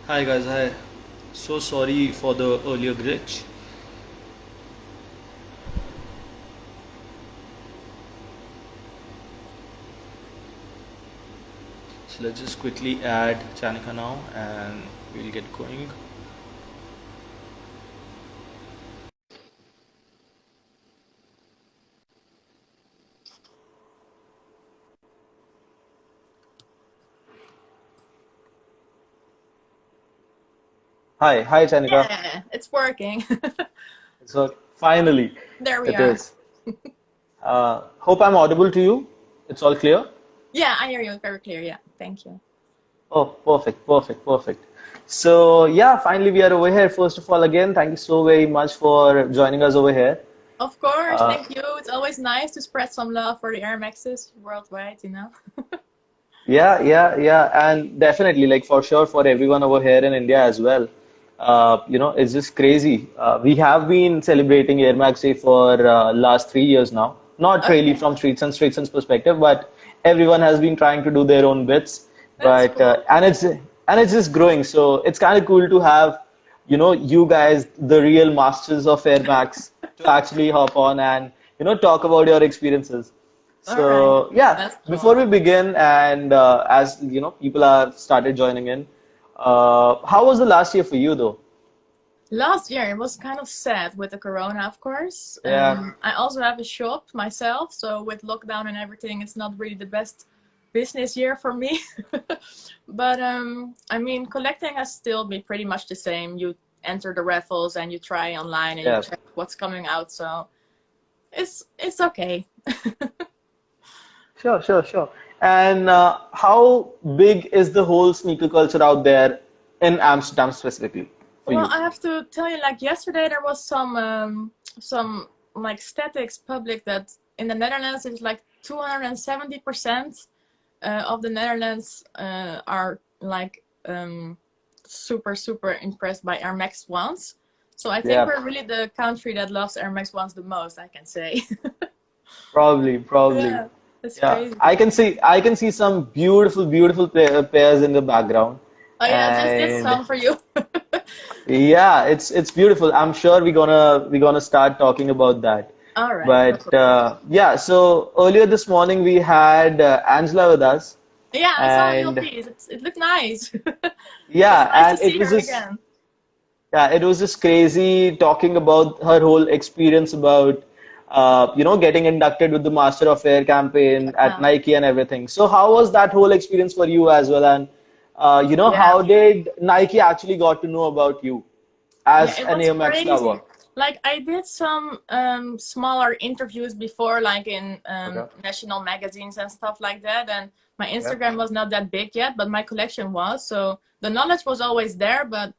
Hi guys, hi. So sorry for the earlier glitch. So let's just quickly add Chanica now and we'll get going. Hi Chanica. Yeah, it's working. So finally, There we it are. is. Hope I'm audible to you. It's all clear. Yeah, I hear you very clear. Yeah, thank you. Oh, perfect. So yeah, finally we are over here. First of all, again, thank you so very much for joining us over here. Of course, Uh, thank you. It's always nice to spread some love for the Air Maxes worldwide. Yeah, and definitely, like for sure, for everyone over here in India as well. It's just crazy. We have been celebrating Air Max Day for last 3 years now. Not really Okay, from Streets and perspective, but everyone has been trying to do their own bits. that's But cool. and it's just growing. So it's kind of cool to have, you guys, the real masters of Air Max, to actually hop on and talk about your experiences. All right, So yeah, that's before cool. we begin, and as people are started joining in, how was the last year for you though? Last year it was kind of sad with the corona, of course. Yeah, I also have a shop myself, so with lockdown and everything, it's not really the best business year for me. But I mean, collecting has still been pretty much the same. You enter the raffles and you try online and you yeah, check what's coming out, so it's okay. sure. And how big is the whole sneaker culture out there in Amsterdam specifically for Well, you? I have to tell you, like yesterday there was some like statistics public that in the Netherlands it's like 270% of the Netherlands are like super impressed by Air Max ones. So I think Yeah, we're really the country that loves Air Max ones the most, I can say. probably. Yeah, that's Yeah, crazy. I can see some beautiful pairs in the background, Oh yeah, just did and some for you. yeah, it's beautiful. I'm sure we're gonna start talking about that. All right, But yeah, so earlier this morning we had Angela with us, yeah, I saw your and piece. It looked nice. It's yeah, nice to and see her again. it was just crazy talking about her whole experience about getting inducted with the Master of Air campaign at Yeah, Nike and everything. So how was that whole experience for you as well? And yeah. how did Nike actually got to know about you Yeah, as it an was Air Max crazy. lover? Like I did some smaller interviews before, like in Okay. national magazines and stuff like that. And my Yep. Instagram was not that big yet, but my collection was. So the knowledge was always there. But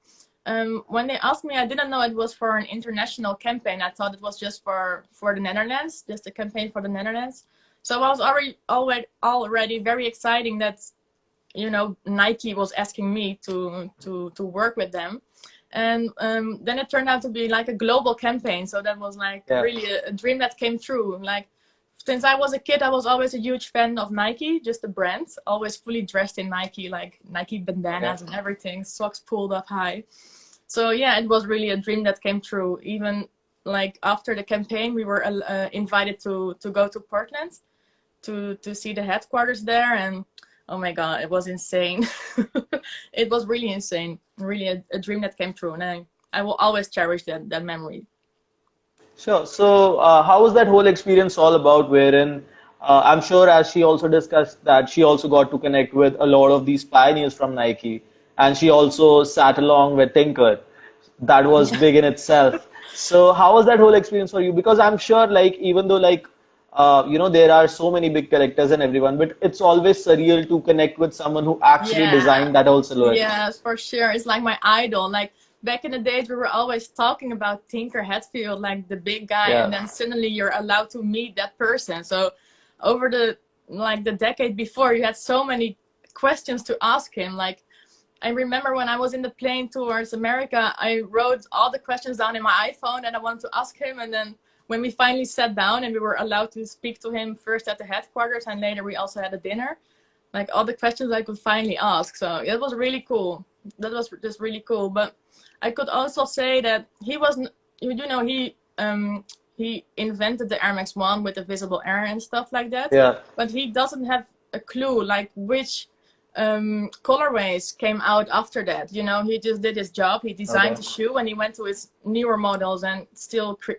when they asked me, I didn't know it was for an international campaign. I thought it was just for the Netherlands, just a campaign for the Netherlands. So I was already very exciting that Nike was asking me to work with them, and then it turned out to be like a global campaign. So that was like Yeah. really a dream that came true. Like since I was a kid, I was always a huge fan of Nike, just the brand. Always fully dressed in Nike, like Nike Okay. bandanas and everything, socks pulled up high. So yeah, it was really a dream that came true. Even like after the campaign, we were invited to go to Portland to see the headquarters there, and oh my god, it was insane. It was really insane, really a dream that came true, and I will always cherish that memory. Sure. So, how was that whole experience all about? Wherein, I'm sure, as she also discussed, that she also got to connect with a lot of these pioneers from Nike, and she also sat along with Tinker. That was Yeah, big in itself. So, how was that whole experience for you? Because I'm sure, like, even though, like, there are so many big collectors and everyone, but it's always surreal to connect with someone who actually yeah, designed that whole silhouette. yes, for sure. It's like my idol. Like back in the days, we were always talking about Tinker Hatfield, like the big guy, and Yeah, then suddenly you're allowed to meet that person. So over the decade before, you had so many questions to ask him. Like I remember when I was in the plane towards America, I wrote all the questions down in my iPhone that I wanted to ask him. And then when we finally sat down and we were allowed to speak to him first at the headquarters and later we also had a dinner, like all the questions I could finally ask. So it was really cool. That was just really cool. But I could also say that he wasn't, you know, he invented the Air Max 1 with the visible air and stuff like that. Yeah. But he doesn't have a clue like which colorways came out after that. You know, he just did his job. He designed Okay. the shoe and he went to his newer models and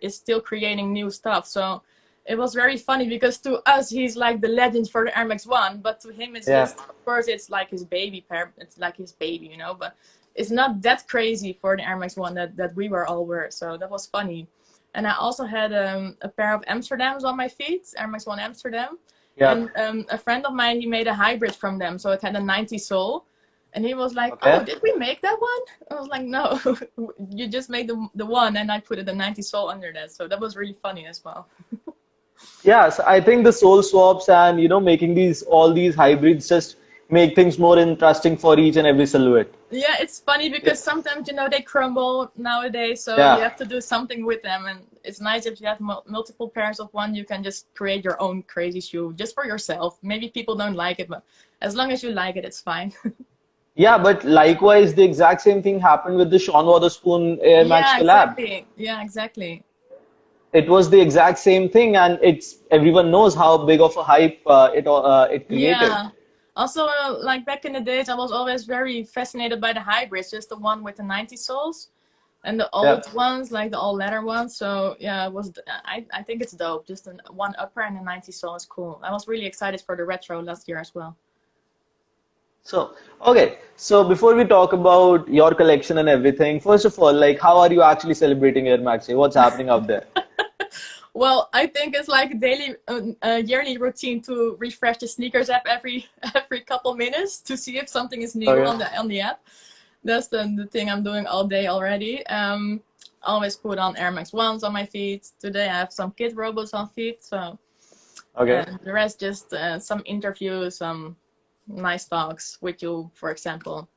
is still creating new stuff. So it was very funny because to us he's like the legend for the Air Max 1, but to him it's Yeah. just, of course, it's like his baby pair. It's like his baby, you know. But it's not that crazy for the Air Max 1 that we were all wear. So that was funny. And I also had a pair of Amsterdams on my feet, Air Max 1 Amsterdam. Yeah. And a friend of mine, he made a hybrid from them. So it had a 90 sole. And he was like, oh, Okay. did we make that one? I was like, no, you just made the one and I put it a 90 sole under that. So that was really funny as well. Yeah, so I think the sole swaps and making all these hybrids just make things more interesting for each and every silhouette. Yeah, it's funny because sometimes, you know, they crumble nowadays. So you Yeah. have to do something with them. And it's nice if you have multiple pairs of one, you can just create your own crazy shoe just for yourself. Maybe people don't like it, but as long as you like it, it's fine. Yeah, but likewise, the exact same thing happened with the Sean Wotherspoon Air Max Yeah, collab. exactly. Yeah, exactly. It was the exact same thing, and everyone knows how big of a hype it created. Yeah. Also, like back in the days, I was always very fascinated by the hybrids, just the one with the 90 soles and the Yeah. old ones, like the all leather ones. So yeah, it was. I think it's dope. Just one upper and a 90 sole is cool. I was really excited for the retro last year as well. So, okay. So before we talk about your collection and everything, first of all, like, how are you actually celebrating Air Max Day? What's happening out there? Well, I think it's like a daily, yearly routine to refresh the sneakers app every couple minutes to see if something is new Okay. on the app. That's the thing I'm doing all day already. Always put on Air Max 1s on my feet. Today I have some kid robots on feet. So Okay. the rest just some interviews, some nice talks with you, for example,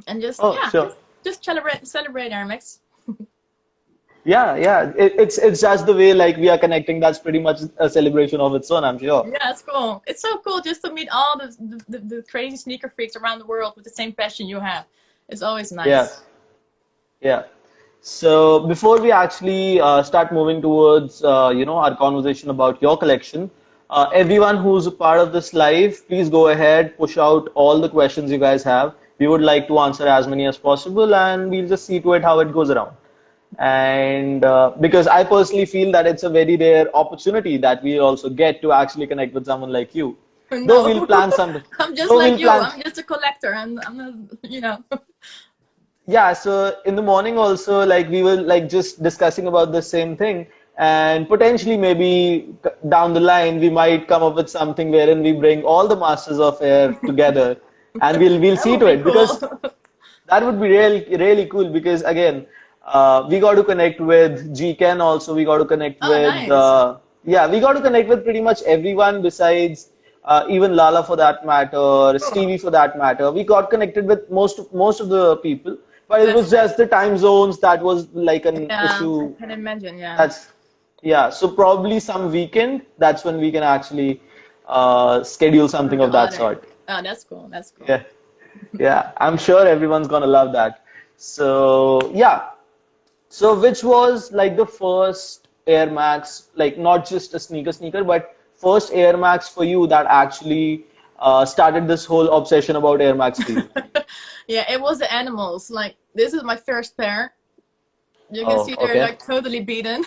and just Oh, yeah, sure. just celebrate Air Max. Yeah, yeah. It's just the way like we are connecting. That's pretty much a celebration of its own, I'm sure. Yeah, it's cool. It's so cool just to meet all the crazy sneaker freaks around the world with the same passion you have. It's always Yeah, nice. yeah. So before we actually start moving towards our conversation about your collection, everyone who's a part of this live, please go ahead, push out all the questions you guys have. We would like to answer as many as possible, and we'll just see to it how it goes around. And because I personally feel that it's a very rare opportunity that we also get to actually connect with someone like you. Though we'll No, plan something. I'm just Though like we'll you. plan. I'm just a collector. I'm not, you know. Yeah, so in the morning also, like we were like just discussing about the same thing, and potentially maybe down the line we might come up with something wherein we bring all the masters of air together, and we'll That see would to be it cool. because that would be really cool because again, we got to connect with G Ken also. We got to connect Oh, with nice. yeah, we got to connect with pretty much everyone besides even Lala for that matter, Cool. Stevie for that matter. We got connected with most of the people, but it That's was nice. just the time zones that was like an Yeah, I issue. can imagine. Yeah. That's yeah. So probably some weekend. That's when we can actually schedule something Figure of that out it. sort. Oh, that's cool. That's cool. Yeah. Yeah, I'm sure everyone's gonna love that. So yeah, so which was like the first Air Max, like not just a sneaker, but first Air Max for you that actually started this whole obsession about Air Max for you? Yeah, it was the animals. Like this is my first pair. You can Oh, see they're okay. like totally beaten.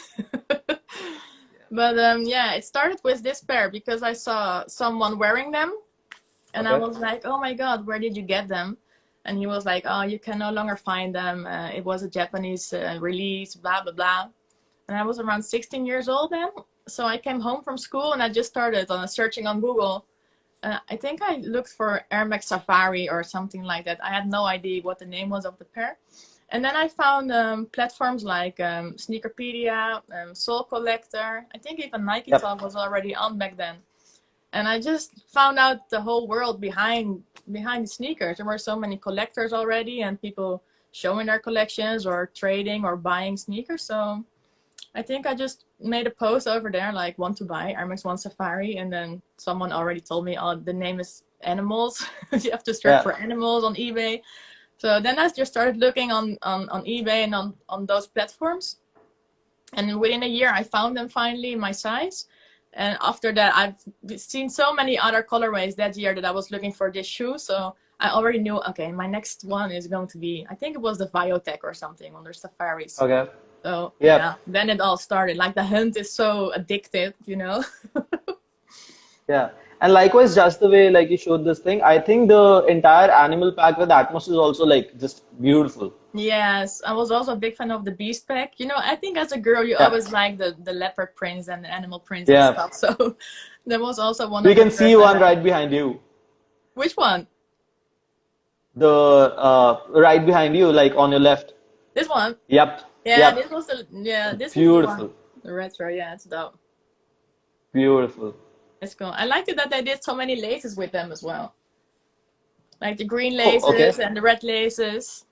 But yeah, it started with this pair because I saw someone wearing them and I Okay. was like, oh my God, where did you get them? And he was like, oh, you can no longer find them. It was a Japanese release, blah, blah, blah. And I was around 16 years old then. So I came home from school and I just started searching on Google. I think I looked for Air Max Safari or something like that. I had no idea what the name was of the pair. And then I found platforms like Sneakerpedia, Soul Collector. I think even Nike Yep. Talk was already on back then. And I just found out the whole world behind the sneakers. There were so many collectors already and people showing their collections or trading or buying sneakers. So I think I just made a post over there like want to buy Air Max 1 Safari, and then someone already told me, oh, the name is animals. You have to search Yeah. for animals on eBay. So then I just started looking on eBay and on those platforms. And within a year, I found them finally in my size. And after that, I've seen so many other colorways that year that I was looking for this shoe. So I already knew, okay, my next one is going to be, I think it was the Biotech or something on their safaris. Okay. So Yeah. yeah, then it all started. Like the hunt is so addictive, you know? Yeah. And likewise, just the way like you showed this thing, I think the entire animal pack with Atmos is also like just beautiful. Yes, I was also a big fan of the Beast Pack. You know, I think as a girl, you Yeah. always like the leopard prints and the animal prints and Yeah. stuff. So that was also one We of the can see first I one had. right behind you. Which one? The right behind you, like on your left. This one? Yep. Yeah, Yep. this is the one. Beautiful. The retro, yeah, it's dope. Beautiful. It's cool. I liked it that they did so many laces with them as well. Like the green Oh, okay. laces and the red laces.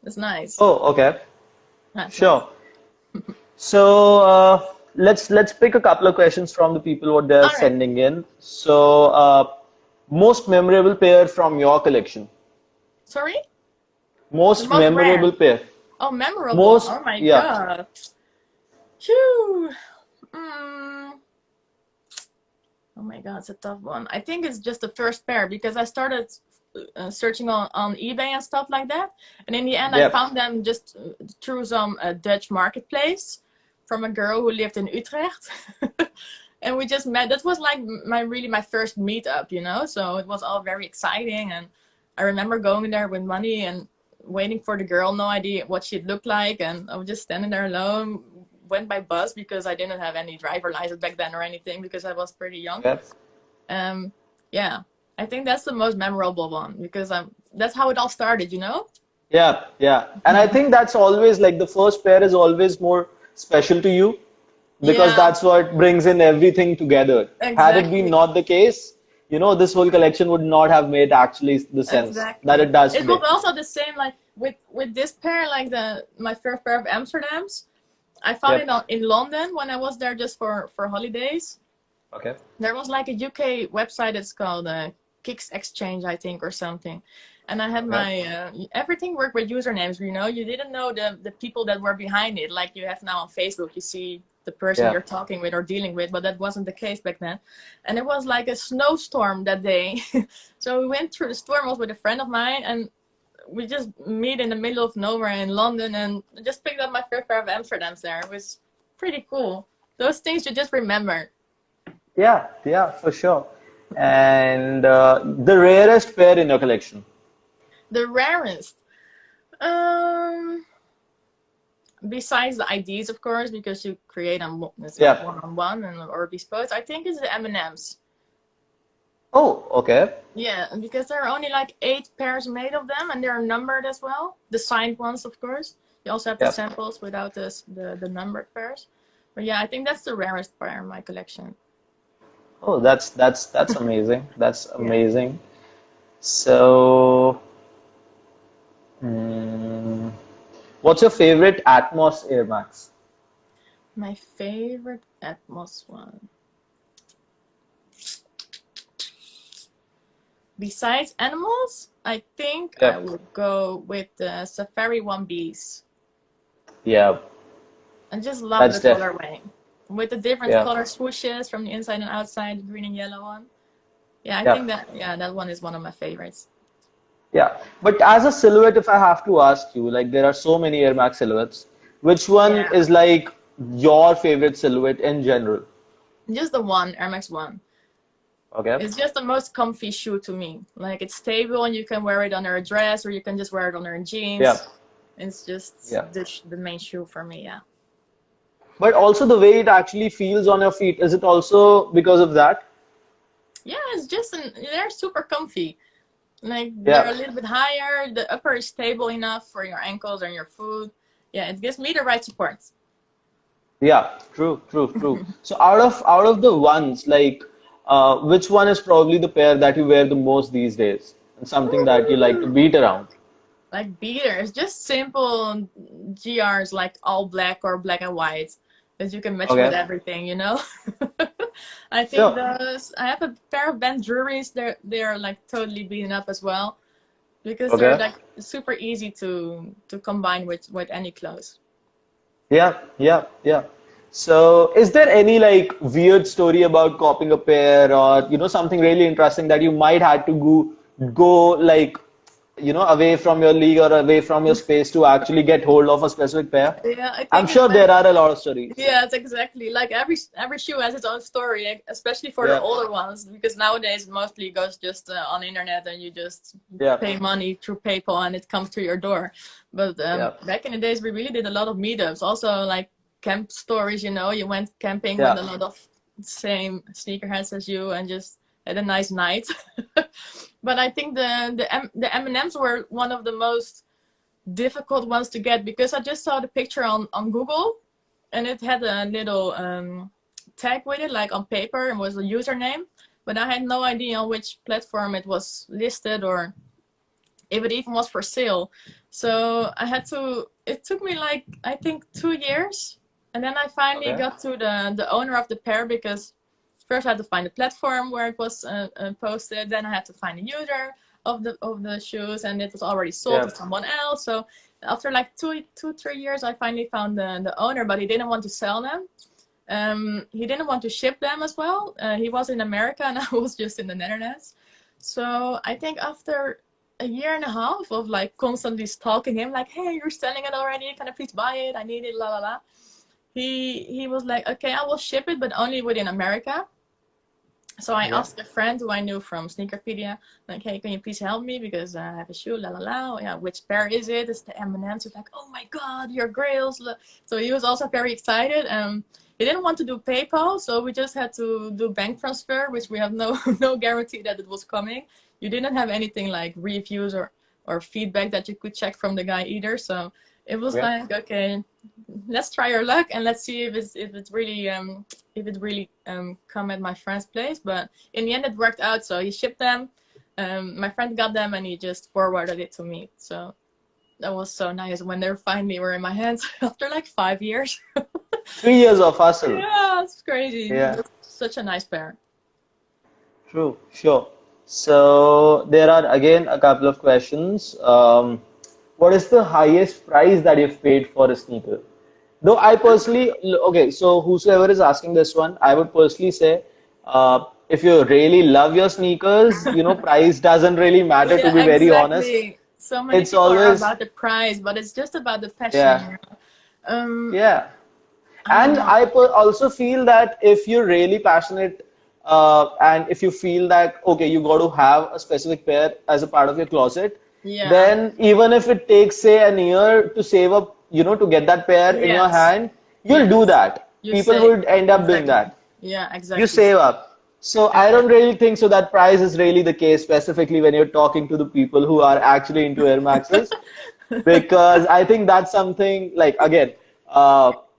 It's nice. Oh, okay. That's nice. Sure. So let's pick a couple of questions from the people what they're All right. sending in. So most memorable pair from your collection. Sorry? The Most most rare. memorable pair. Oh, memorable. Most, Oh my yeah. God. Phew. Mm. Oh my God, it's a tough one. I think it's just the first pair because I started searching on eBay and stuff like that. And in the end, I Yep. found them just through some Dutch marketplace from a girl who lived in Utrecht. And we just met. That was like my first meetup, you know? So it was all very exciting. And I remember going there with money and waiting for the girl, no idea what she'd look like. And I was just standing there alone. Went by bus because I didn't have any driver license back then or anything because I was pretty young. Yep. Yeah, I think that's the most memorable one because that's how it all started, you know? Yeah, yeah. And I think that's always like the first pair is always more special to you because Yeah, that's what brings in everything together. Had it been exactly. not the case, this whole collection would not have made actually the sense that Exactly. it does It was today. also the same like with this pair, like my first pair of Amsterdams. I found it Yep. in London when I was there just for holidays. Okay. There was like a UK website that's called Kicks Exchange, I think, or something. And I had Okay. my everything worked with usernames. You know, you didn't know the people that were behind it, like you have now on Facebook. You see the person Yeah. you're talking with or dealing with, but that wasn't the case back then. And it was like a snowstorm that day. So we went through the storm. I was with a friend of mine, and we just meet in the middle of nowhere in London, and just picked up my first pair of Amsterdams there. It was pretty cool. Those things you just remember. Yeah, yeah, for sure. And the rarest pair in your collection. The rarest. Um, Besides the IDs, of course, because you create them it's like Yeah. one-on-one and or bespoke. I think it's the M&Ms. Oh, okay. Yeah, because there are only like 8 pairs made of them, and they're numbered as well. The signed ones, of course. You also have the Yeah. samples without the numbered pairs. But yeah, I think that's the rarest pair in my collection. Oh, that's amazing. That's Yeah. amazing. So, mm, what's your favorite Atmos Air Max? My favorite Atmos one. Besides animals, I think I Yeah. would go with the Safari 1Bs. Yeah, I just love that's the def. colorway. With the different Yeah. color swooshes from the inside and outside, the green and yellow one. Yeah, I Yeah. think that one is one of my favorites. Yeah. But as a silhouette, if I have to ask you, like there are so many Air Max silhouettes, which one Yeah. is like your favorite silhouette in general? Just the one, Air Max 1. Okay. It's just the most comfy shoe to me. Like it's stable and you can wear it under a dress or you can just wear it under Yeah. jeans. It's just Yeah. the main shoe for me, yeah. But also the way it actually feels on your feet, is it also because of that? Yeah, it's just they're super comfy. Like they're a Yeah. little bit higher. The upper is stable enough for your ankles and your foot. Yeah, it gives me the right support. Yeah, true, true, true. So out of the ones, like which one is probably the pair that you wear the most these days? And something that you like to Woo! beat around? Like beaters, just simple GRs like all black or black and white that you can match with Okay. everything, you know? I think Sure. those. I have a pair of Ben Drury's. They're like totally beaten up as well because they're Okay. like super easy to combine with any clothes. Yeah, yeah, yeah. So, is there any like weird story about copying a pair, or something really interesting that you might had to go like away from your league or away from your space to actually get hold of a specific pair? Yeah, I I'm think it's sure like there are a lot of stories. yeah, it's exactly like every shoe has its own story, especially for the Yeah, older ones because nowadays mostly goes just on the internet and you just yeah, pay money through PayPal and it comes to your door. But yeah, back in the days, we really did a lot of meetups. Also, like camp stories. You went camping with yeah. a lot of same sneakerheads as you and just had a nice night. But I think the M&Ms were one of the most difficult ones to get because I just saw the picture on Google and it had a little tag with it, like on paper, and was a username. But I had no idea on which platform it was listed or if it even was for sale. So I had to. It took me like I think 2 years, and then I finally Okay. got to the owner of the pair because first I had to find the platform where it was posted. Then I had to find the user of the shoes, and it was already sold Yeah, to someone else. So after like 3 years, I finally found the owner, but he didn't want to sell them. He didn't want to ship them as well. He was in America, and I was just in the Netherlands. So I think after a year and a half of like constantly stalking him, like, "Hey, you're selling it already? Can I please buy it? I need it." La la la. He was like, "Okay, I will ship it, but only within America." So I yeah, asked a friend who I knew from Sneakerpedia, like, "Hey, can you please help me because I have a shoe, la la la. Yeah, which pair is it? It's the M&Ms." He's like, "Oh my God, your grails!" So he was also very excited. He didn't want to do PayPal, so we just had to do bank transfer, which we have no no guarantee that it was coming. You didn't have anything like reviews or feedback that you could check from the guy either. So it was yeah. like, okay, let's try our luck and let's see if it really come at my friend's place. But in the end, it worked out. So he shipped them. My friend got them and he just forwarded it to me. So that was so nice when they finally were in my hands after like 5 years. 3 years of hustle. Yeah, it's crazy. Yeah. That's such a nice pair. True, sure. So there are again a couple of questions. What is the highest price that you've paid for a sneaker? Though I personally, okay, so whosoever is asking this one, I would personally say, if you really love your sneakers, price doesn't really matter, to Yeah, be very honest. exactly. So many It's people are always, about the price, but it's just about the passion. yeah, Um, yeah. I don't And know. also feel that if you're really passionate, and if you feel that, okay, you got to have a specific pair as a part of your closet, Yeah. then even if it takes, say, an year to save up, to get that pair in your Yes. hand, you'll do Yes. that. You People say would end up doing exactly. that. Yeah, You exactly. save up. So I don't Exactly. really think so that price is really the case, specifically when you're talking to the people who are actually into Air Maxes, because I think that's something like, again,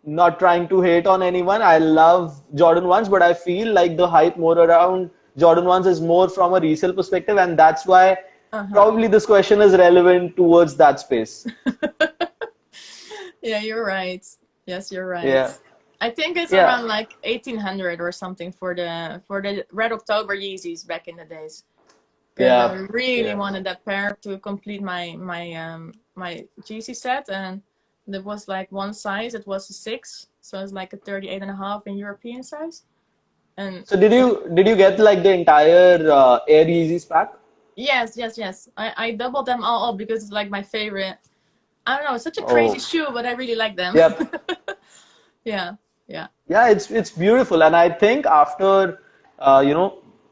not trying to hate on anyone. I love Jordan 1s, but I feel like the hype more around Jordan 1s is more from a resale perspective, and that's why Uh-huh. probably this question is relevant towards that space. Yeah, you're right. Yes, you're right. Yeah, I think it's yeah, around like 1800 or something for the Red October Yeezys back in the days. Because I yeah, really yeah. wanted that pair to complete my Yeezy set, and there was like one size. It was a 6, so it's like a 38 and a half in European size. And So did you get like the entire Air Yeezys pack? yes, yes, yes. I doubled them all up because it's like my favorite. I don't know, it's such a crazy Oh, shoe, but I really like them. yep. Yeah, yeah, Yeah, it's beautiful, and I think after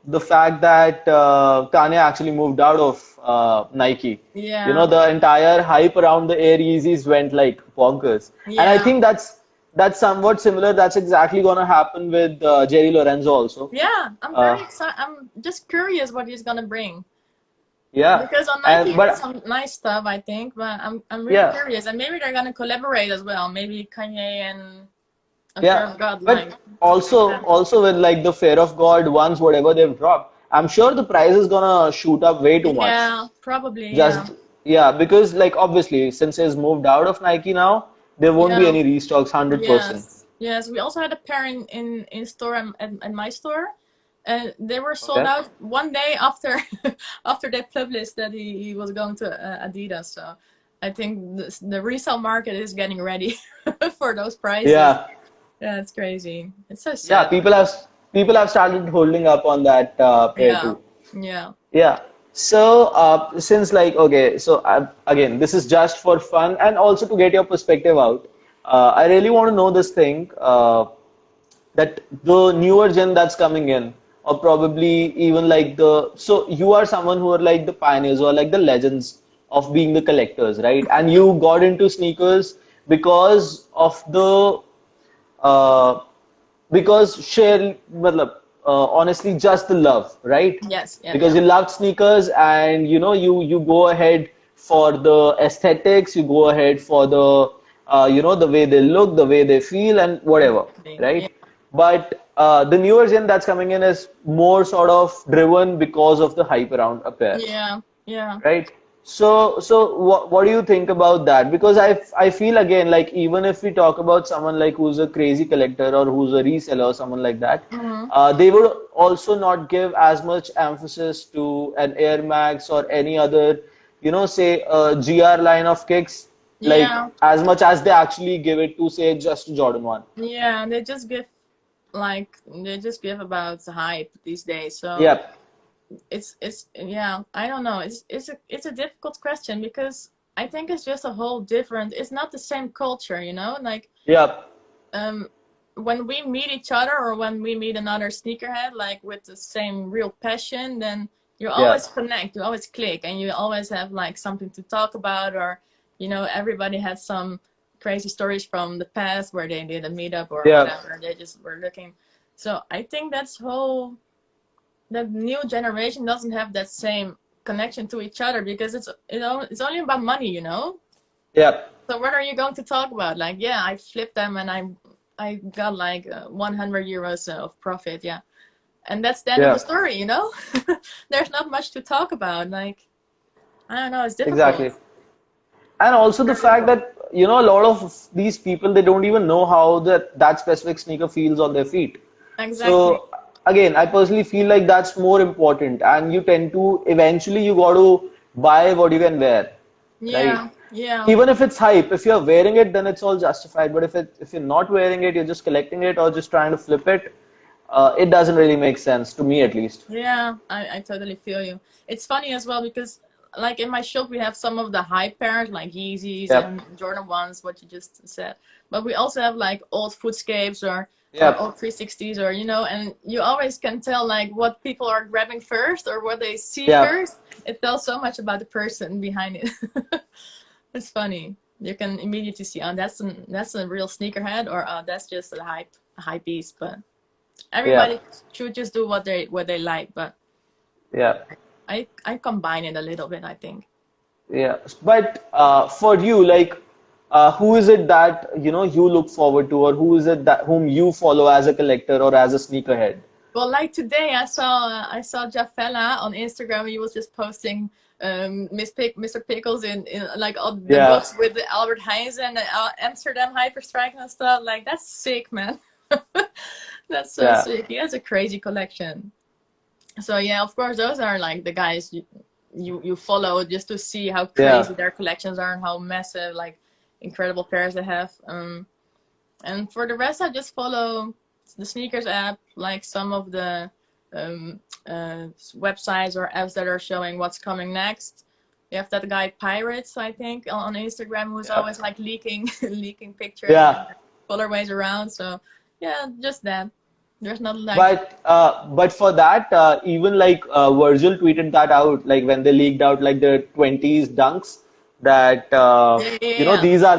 the fact that Kanye actually moved out of Nike, yeah, the entire hype around the Air Yeezys went like bonkers, and I yeah, think that's somewhat similar. That's exactly gonna happen with Jerry Lorenzo also. yeah. I'm Uh, very excited. I'm just curious what he's gonna bring yeah, because on Nike and he did but some nice stuff, I think. But I'm really yeah, curious, and maybe they're gonna collaborate as well. Maybe Kanye and a Fear yeah, of God, but like also that. also with like the Fear of God ones, whatever they've dropped, I'm sure the price is gonna shoot up way too much. Yeah, probably. Yeah, Just yeah, because like obviously since he's moved out of Nike now, there won't be yeah. any restocks 100%. Yes, Yes, we also had a pair in store at my store. And they were sold Okay. out one day after after they published that he was going to Adidas. So I think the resale market is getting ready for those prices. Yeah. Yeah, it's crazy. It's so Yeah, sad. people have started holding up on that pair Yeah, too. yeah, Yeah. So, since like, okay, so again, this is just for fun and also to get your perspective out. I really want to know this thing, that the newer gen that's coming in, or probably even like so you are someone who are like the pioneers or like the legends of being the collectors, right? And you got into sneakers because of the uh, because share matlab, honestly just the love, right? yes, yeah, Because yeah, you loved sneakers and you go ahead for the aesthetics, you go ahead for the the way they look, the way they feel, and whatever, exactly. Yeah, right? But the newer gen that's coming in is more sort of driven because of the hype around a pair, yeah, yeah. right? So what do you think about that? Because I feel again like even if we talk about someone like who's a crazy collector or who's a reseller or someone like that, Hmm. they would also not give as much emphasis to an Air Max or any other, say a GR line of kicks, like Yeah, as much as they actually give it to say just Jordan 1. yeah. They just give about the hype these days. So Yep, it's yeah, I don't know, it's a difficult question because I think it's just a whole different, it's not the same culture, like yep, um when we meet each other or when we meet another sneakerhead like with the same real passion, then you always yep, connect, you always click, and you always have like something to talk about, or everybody has some crazy stories from the past where they did a meetup or yep, whatever, they just were looking. So I think the new generation doesn't have that same connection to each other because it's only about money. yep, So what are you going to talk about? Like, yeah, I flipped them and I got like 100 euros of profit, yeah, and that's the end of the yep, story. There's not much to talk about. Like, I don't know, it's difficult. exactly. And also the Very fact difficult. that a lot of these people, they don't even know how that specific sneaker feels on their feet. Exactly. So again, I personally feel like that's more important, and you tend to eventually you got to buy what you can wear, right? Yeah, yeah. Even if it's hype, if you're wearing it, then it's all justified. But if you're not wearing it, you're just collecting it or just trying to flip it, it doesn't really make sense to me at least. Yeah, I totally feel you. It's funny as well because, like, in my shop, we have some of the hype pairs, like Yeezys Yep, and Jordan 1s, what you just said. But we also have, like, old Footscapes or yep, old 360s, and you always can tell, like, what people are grabbing first or what they see yep, first. It tells so much about the person behind it. It's funny. You can immediately see, oh, that's a real sneakerhead, or that's just a hype beast. But everybody yep, should just do what they like. But yep. I combine it a little bit, I think. Yeah, but for you, like, who is it that you look forward to, or who is it that whom you follow as a collector or as a sneakerhead? Well, like today, I saw Jafela on Instagram. He was just posting Mr. Pickles in like all the Yeah, books with the Albert Heijn and Amsterdam Hyperstrike and stuff. Like, that's sick, man. That's so yeah, sick. He has a crazy collection. So yeah, of course, those are like the guys you follow just to see how yeah, crazy their collections are and how massive, like, incredible pairs they have. And for the rest, I just follow the sneakers app, like some of the um, websites or apps that are showing what's coming next. You have that guy Pirates, I think, on Instagram, who's yeah, always like leaking leaking pictures and yeah. colorways around. So yeah, just that. There's not like But for that, even like Virgil tweeted that out, like when they leaked out like the 20s dunks, that yeah, yeah, these are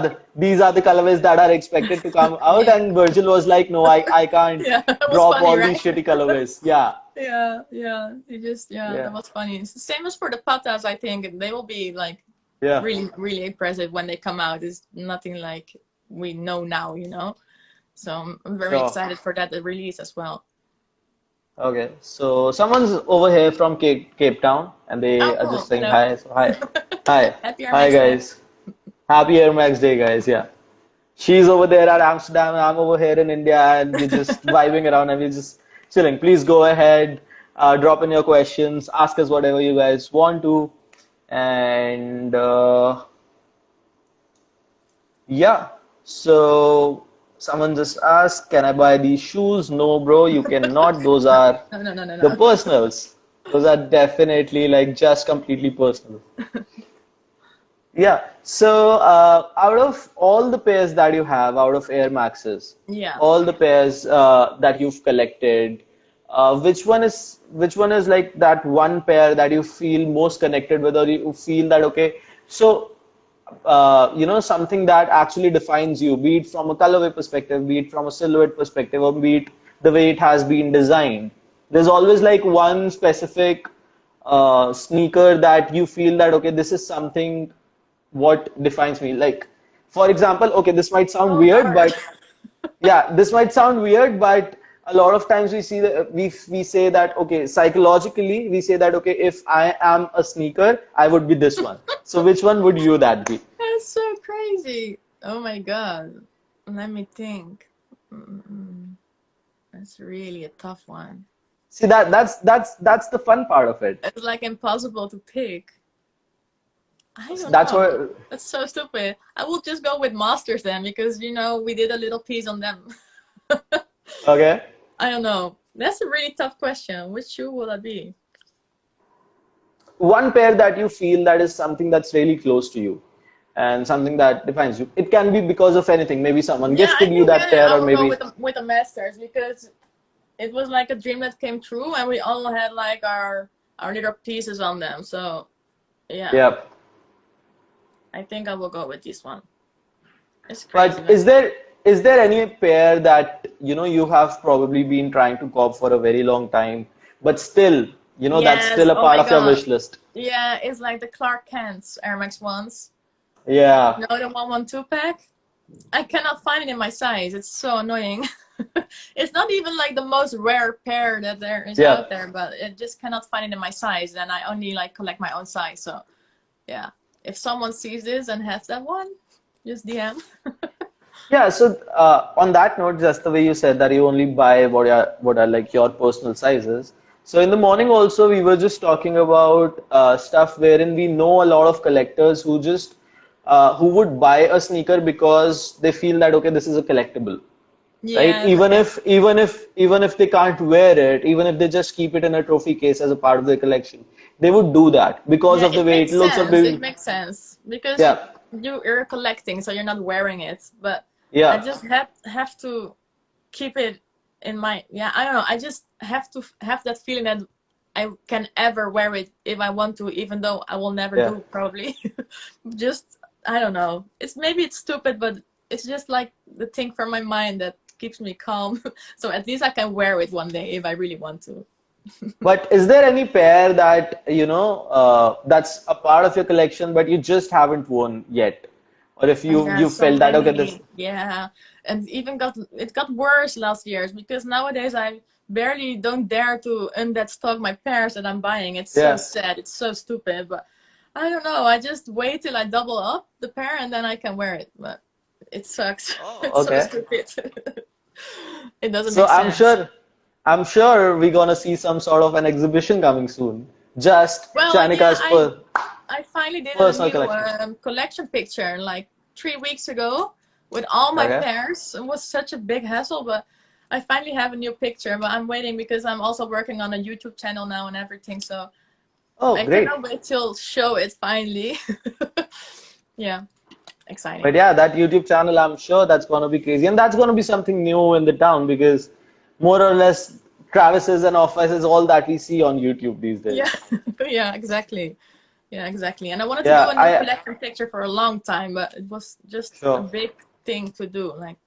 the colorways that are expected to come out, yeah. and Virgil was like, no, I can't Yeah, it was drop funny, all these right? shitty colorways. Yeah, Yeah, yeah. Yeah, yeah, that was funny. It's the same as for the patas, I think. They will be like yeah. really, really impressive when they come out. It's nothing like we know now. So I'm very Sure. excited for that release as well. Okay, so someone's over here from Cape Town, and Oh, they are just cool. saying Hello. hi. So hi, hi, Happy hi, Armex Day. guys. Happy Air Max Day, guys. Yeah. She's over there at Amsterdam, and I'm over here in India, and we're just vibing around and we're just chilling. Please go ahead, drop in your questions, ask us whatever you guys want to, and yeah. So someone just asked, "Can I buy these shoes?" No, bro, you cannot. Those are No, no, no, no, the no. personals. Those are definitely like just completely personal. Yeah. So, out of all the pairs that you have, out of Air Maxes, Yeah. all the pairs that you've collected, which one is like that one pair that you feel most connected with, or you feel that okay, so something that actually defines you, be it from a colorway perspective, be it from a silhouette perspective, or be it the way it has been designed. There's always like one specific sneaker that you feel that okay, this is something what defines me. Like, for example, okay, this might sound So weird, hard. but yeah, this might sound weird, but a lot of times we see that we say that okay, psychologically we say that okay, if I am a sneaker, I would be this one. So which one would you that be? That's so crazy. Oh my God. Let me think. Mm, That's really a tough one. See that's the fun part of it. It's like impossible to pick. I don't That's know. what. That's so stupid. I will just go with Masters then because we did a little piece on them. Okay. I don't know. That's a really tough question. Which shoe will that be? One pair that you feel that is something that's really close to you and something that defines you. It can be because of anything. Maybe someone Yeah, I gifted you think that pair, I or will go maybe. with the Masters because it was like a dream that came true, and we all had like our little pieces on them. So yeah, Yeah. I think I will go with this one. It's crazy, But man. is there any pair that you have probably been trying to cop for a very long time, but still, that's Yes. still a Oh part my of your God. wish list? Yeah, it's like the Clark Kent's Air Max ones. Yeah. The 112 pack. I cannot find it in my size. It's so annoying. It's not even like the most rare pair that there is Yeah. out there, but it just cannot find it in my size. And I only like collect my own size. So yeah, if someone sees this and has that one, just DM. Yeah, so on that note, just the way you said that you only buy what are like your personal sizes. So in the morning also we were just talking about stuff wherein we know a lot of collectors who would buy a sneaker because they feel that okay, this is a collectible, right? Yes, Even if they can't wear it, even if they just keep it in a trophy case as a part of their collection, they would do that because yeah, of the it way it makes looks or sense. It maybe. makes sense because Yeah, you're collecting, so you're not wearing it. But I yeah, just have to keep it in my yeah. I don't know. I just have to have that feeling that I can ever wear it if I want to, even though I will never yeah. do probably. Just I don't know. It's stupid, but it's just like the thing from my mind that keeps me calm. So at least I can wear it one day if I really want to. But is there any pair that, that's a part of your collection, but you just haven't worn yet? Or if Oh you yeah, you so felt that, okay, this, many. Yeah. And even got worse last years because nowadays I barely don't dare to undead stock my pairs that I'm buying. It's so yeah. sad. It's so stupid. But I don't know. I just wait till I double up the pair and then I can wear it. But it sucks. Oh, It's so okay. stupid. It doesn't So make I'm sense. sure, I'm sure we're gonna see some sort of an exhibition coming soon. Just Well, yeah, Chanica's I finally did a personal new collection. collection picture like 3 weeks ago with all my Okay. pairs. It was such a big hassle, but I finally have a new picture. But I'm waiting because I'm also working on a YouTube channel now and everything. So Oh, I great. cannot wait till show it finally. Yeah, But exciting. yeah, that YouTube channel, I'm sure that's gonna be crazy, and that's gonna be something new in the town because more or less Travis's and Office is all that we see on YouTube these Yeah, days. yeah, exactly. Yeah, exactly. And I wanted to do Yeah, a new I collection picture for a long time, but it was just a sure. big thing to do. Like.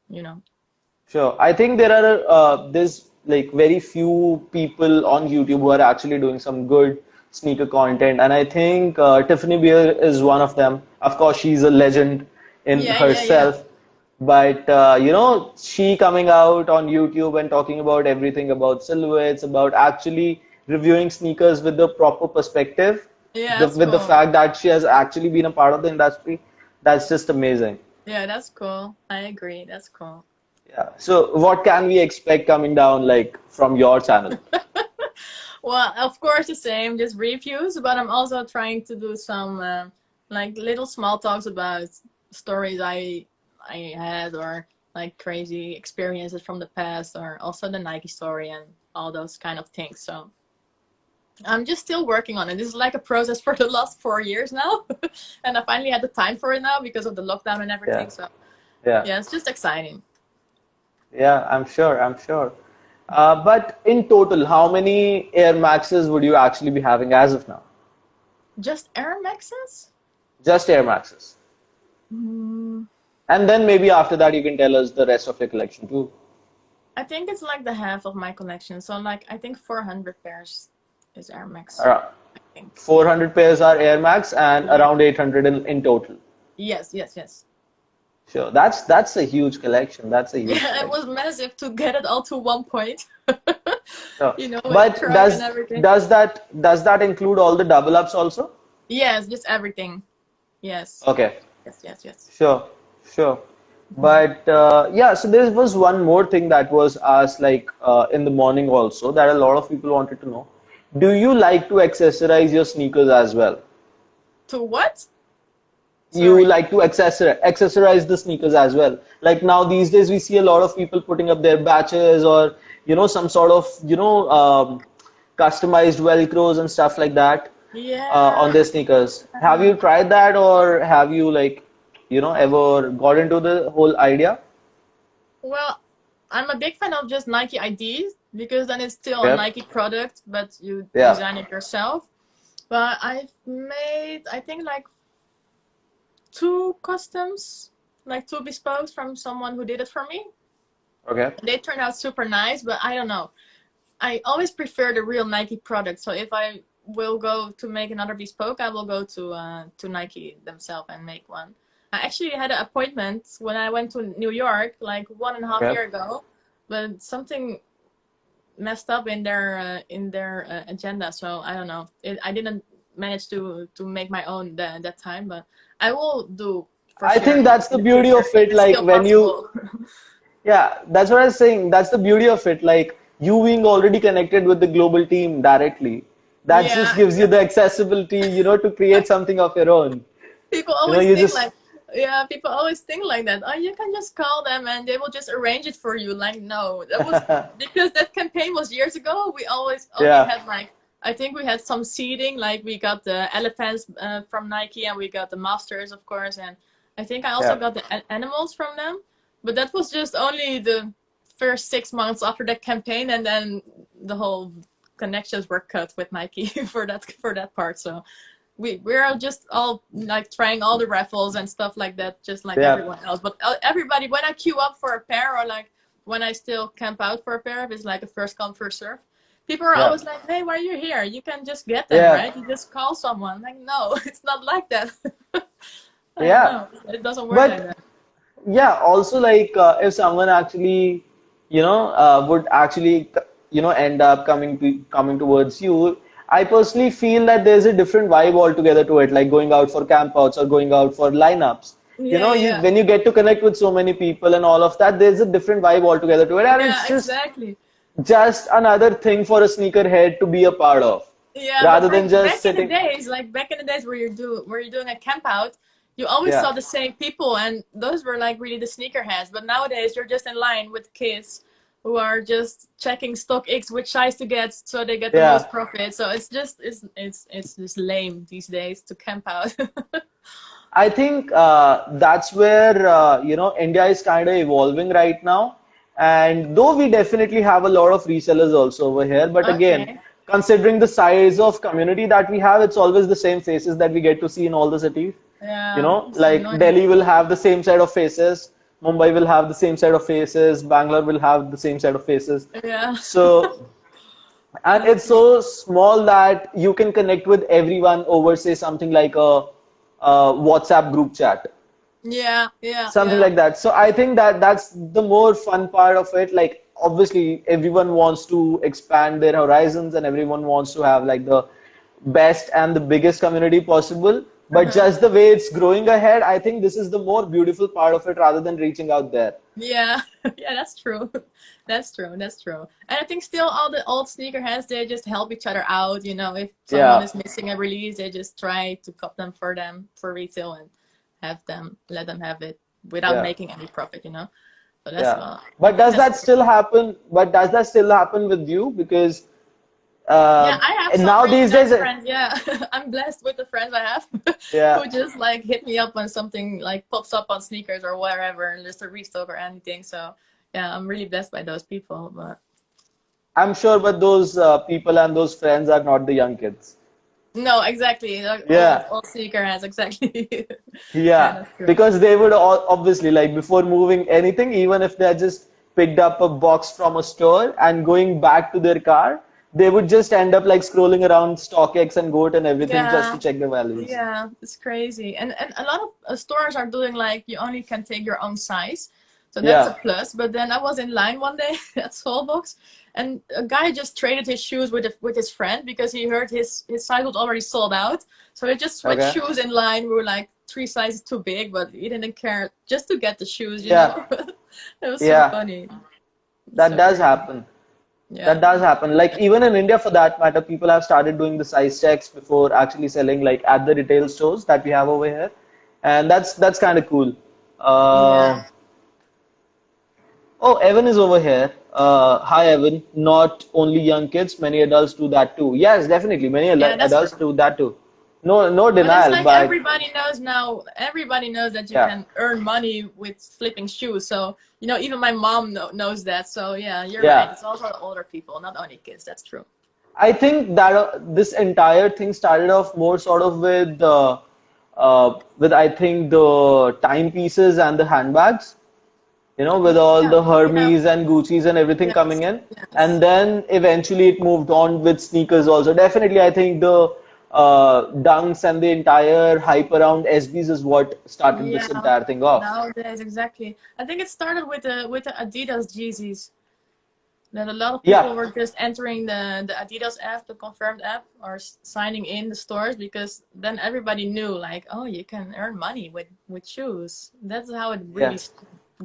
Sure. I think there's like very few people on YouTube who are actually doing some good sneaker content, and I think Tiffany Beer is one of them. Of course, she's a legend in Yeah, yeah, yeah. herself, but she coming out on YouTube and talking about everything about silhouettes, about actually reviewing sneakers with the proper perspective, Yeah, that's with the cool. fact that she has actually been a part of the industry, that's just amazing. Yeah, that's cool. I agree. That's cool. Yeah. So what can we expect coming down like from your channel? Well, of course, the same, just reviews, but I'm also trying to do some like little small talks about stories I had or like crazy experiences from the past or also the Nike story and all those kind of things. So I'm just still working on it. This is like a process for the last 4 years now, and I finally had the time for it now because of the lockdown and Yeah. everything. So Yeah. yeah, it's just exciting. Yeah, I'm sure. I'm sure. But in total, how many Air Maxes would you actually be having as of now? Just Air Maxes? Just Air Maxes. Mm, And then maybe after that, you can tell us the rest of your collection too. I think it's like the half of my collection. So like I think 400 pairs is Air Max. Around I think. 400 pairs are Air Max and Yeah. around 800 in total. Yes, yes, yes. Sure. That's a huge collection. That's a huge Yeah, it was collection. massive to get it all to one point. Sure. You know, with the But truck and everything. does that include all the double ups also? Yes, just everything. Yes. Okay. Yes, yes, yes. Sure, sure. Mhm. But yeah, so there was one more thing that was asked like in the morning also that a lot of people wanted to know. Do you like to accessorize your sneakers as well? To what? You Sorry. like to accessorize the sneakers as well. Like now these days we see a lot of people putting up their batches or some sort of customized velcros and stuff like that on Yeah. their sneakers. Have you tried that or have you like ever got into the whole idea? Well, I'm a big fan of just Nike IDs because then it's still a Okay. Nike product, but you Yeah. design it yourself. But I've made, I think, like two customs, like two bespokes from someone who did it for me. Okay. They turned out super nice, but I don't know. I always prefer the real Nike product. So if I will go to make another bespoke, I will go to Nike themselves and make one. I actually had an appointment when I went to New York like 1.5 year Okay. ago, but something messed up in their agenda. So I don't know. I didn't manage to make my own that time, but I will do for I sure think that's in the the beauty future of if it. it's Like still when you, possible. yeah, that's what I was saying. That's the beauty of it. Like you being already connected with the global team directly. That just Yeah, gives you the accessibility, to create something of your own. people always You think just, like, yeah, people always think like that. Oh, you can just call them and they will just arrange it for you. Like, no, that was because that campaign was years ago. We always only yeah, had like, I think we had some seeding. Like we got the elephants from Nike and we got the masters, of course, and I think I also yeah, got the animals from them. But that was just only the first 6 months after that campaign, and then the whole connections were cut with Nike for that part. So we're just all like trying all the raffles and stuff like that, just like yeah, everyone else. But everybody, when I queue up for a pair or like when I still camp out for a pair, if it's like a first come first serve, people are yeah, always like, "Hey, why are you here? You can just get them, yeah, right? You just call someone." Like, no, it's not like that. I don't yeah. know. It doesn't work like But that. yeah, also like if someone actually, would actually, end up coming towards you. I personally feel that there's a different vibe altogether to it, like going out for campouts or going out for lineups. Yeah, You yeah, when you get to connect with so many people and all of that, there's a different vibe altogether to it, and yeah, it's exactly. just another thing for a sneakerhead to be a part of, Yeah, but rather than like just back in the sitting. days, like back in the days where you're doing a camp out, you always Yeah, saw the same people, and those were like really the sneakerheads. But nowadays, you're just in line with kids who are just checking StockX which size to get so they get the yeah. most profit. So it's just lame these days to camp out. I think that's where India is kind of evolving right now. And though we definitely have a lot of resellers also over here, but again, Okay. considering the size of community that we have, it's always the same faces that we get to see in all the cities. Yeah, it's Like annoying. Delhi will have the same set of faces, Mumbai will have the same set of faces, Bangalore will have the same set of faces. Yeah, So, and that's it's true. so small that you can connect with everyone over, say, something like a WhatsApp group chat, Yeah, yeah, something yeah. like that. So I think that that's the more fun part of it. Like, obviously, everyone wants to expand their horizons and everyone wants to have like the best and the biggest community possible. But just the way it's growing ahead, I think this is the more beautiful part of it rather than reaching out there. Yeah, yeah, that's true. That's true. That's true. And I think still all the old sneakerheads, they just help each other out. You know, if someone Yeah, is missing a release, they just try to cop them for retail and let them have it without yeah, making any profit. You know, so that's yeah. I But think does that's that super still cool. happen? But does that still happen with you? Because Yeah, uh, I have some now really these days, nice friends. Yeah, I'm blessed with the friends I have yeah, who just like hit me up when something like pops up on sneakers or wherever, and just a restock or anything. So yeah, I'm really blessed by those people. But I'm sure, but those people and those friends are not the young kids. no, exactly. Like Yeah, all sneaker has exactly. Yeah, yeah, that's true. because they would all, obviously like before moving anything, even if they just picked up a box from a store and going back to their car, they would just end up like scrolling around StockX and Goat and everything just to Yeah, check the values. yeah, it's crazy. And a lot of stores are doing like you only can take your own size. So that's a Yeah. plus. But then I was in line one day at Soulbox and a guy just traded his shoes with his friend because he heard his size was already sold out. So they just switched Okay. shoes in line. We were like three sizes too big, but he didn't care just to get the shoes, you Yeah. know? It was so Yeah. funny. That So does crazy. happen. Yeah. That does happen. Like even in India, for that matter, people have started doing the size checks before actually selling, like at the retail stores that we have over here, and that's kind of cool. Yeah. Oh, Evan is over here. Hi, Evan. Not only young kids, many adults do that too. Yes, definitely, many Yeah, that's true. adults do that too. No, no But it's denial. like But everybody knows now, everybody knows that you yeah, can earn money with flipping shoes. So, you know, even my mom knows that. So, yeah, you're right. yeah. It's also the older people, not only kids. That's true. I think that this entire thing started off more sort of with I think the timepieces and the handbags, with all Yeah, the yeah, Hermes and Gucci's and everything coming yes, in. yes. And then eventually it moved on with sneakers also. Definitely, I think the Dunks and the entire hype around SBs is what started this Yeah, entire thing off. nowadays, exactly. I think it started with the Adidas Yeezys. That a lot of people Yeah, were just entering the Adidas app, the confirmed app, or signing in the stores because then everybody knew like, oh, you can earn money with shoes. That's how it yeah, really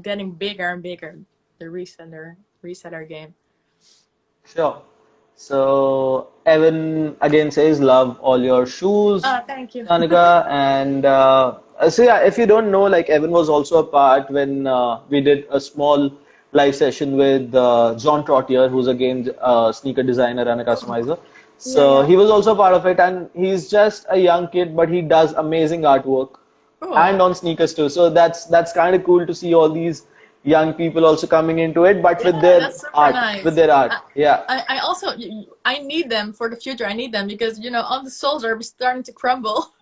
getting bigger and bigger. The reseller game. sure. So Evan again says, love all your shoes, Ah, thank you. Chanica. And so yeah, if you don't know, like Evan was also a part when we did a small live session with John Trottier, who's again a sneaker designer and a Oh, customizer. yeah, So yeah. he was also part of it, and he's just a young kid, but he does amazing artwork and Cool. on sneakers too. So that's kind of cool to see all these young people also coming into it, but with Yeah, their that's super art, with nice. their art. I, Yeah, I also I need them for the future. I need them because you know all the soles are starting to crumble.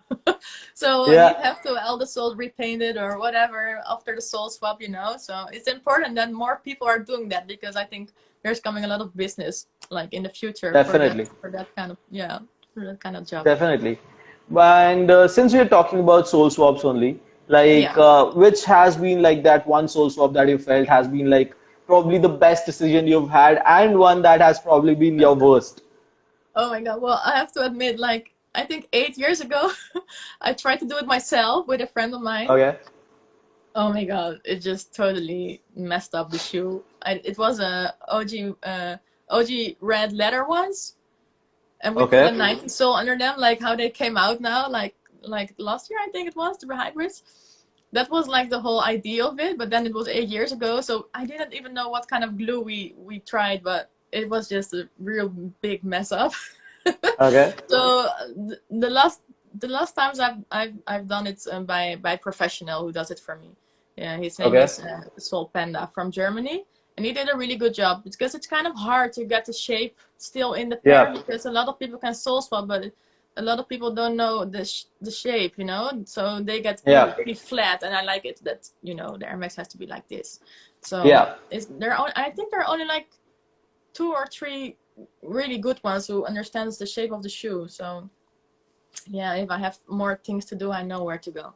So you yeah. have to all the soles repainted or whatever after the sole swap. You know, so it's important that more people are doing that because I think there's coming a lot of business like in the future Definitely, for that kind of for that kind of job. definitely. And since we're talking about soul swaps only, like Yeah. which has been like that one soul swap that you felt has been like probably the best decision you've had, and one that has probably been your worst. Oh my god. Well, I have to admit, like I think 8 years ago, I tried to do it myself with a friend of mine. Okay, Oh my god, it just totally messed up the shoe. It was a OG red leather ones, and we put a okay, 90 sole under them, like how they came out now, like last year I think it was the hybrids. That was like the whole idea of it, but then it was 8 years ago, so I didn't even know what kind of glue we tried, but it was just a real big mess up. okay, So the last times I've done it by professional who does it for me. Yeah, his name okay. is Sol Panda from Germany, and he did a really good job because it's kind of hard to get the shape still in the pair Yeah, because a lot of people can sole swap, but a lot of people don't know the shape, you know, so they get yeah, really flat, and I like it that you know the Air Max has to be like this. So yeah. I think there are only like two or three really good ones who understands the shape of the shoe. So yeah, if I have more things to do, I know where to go.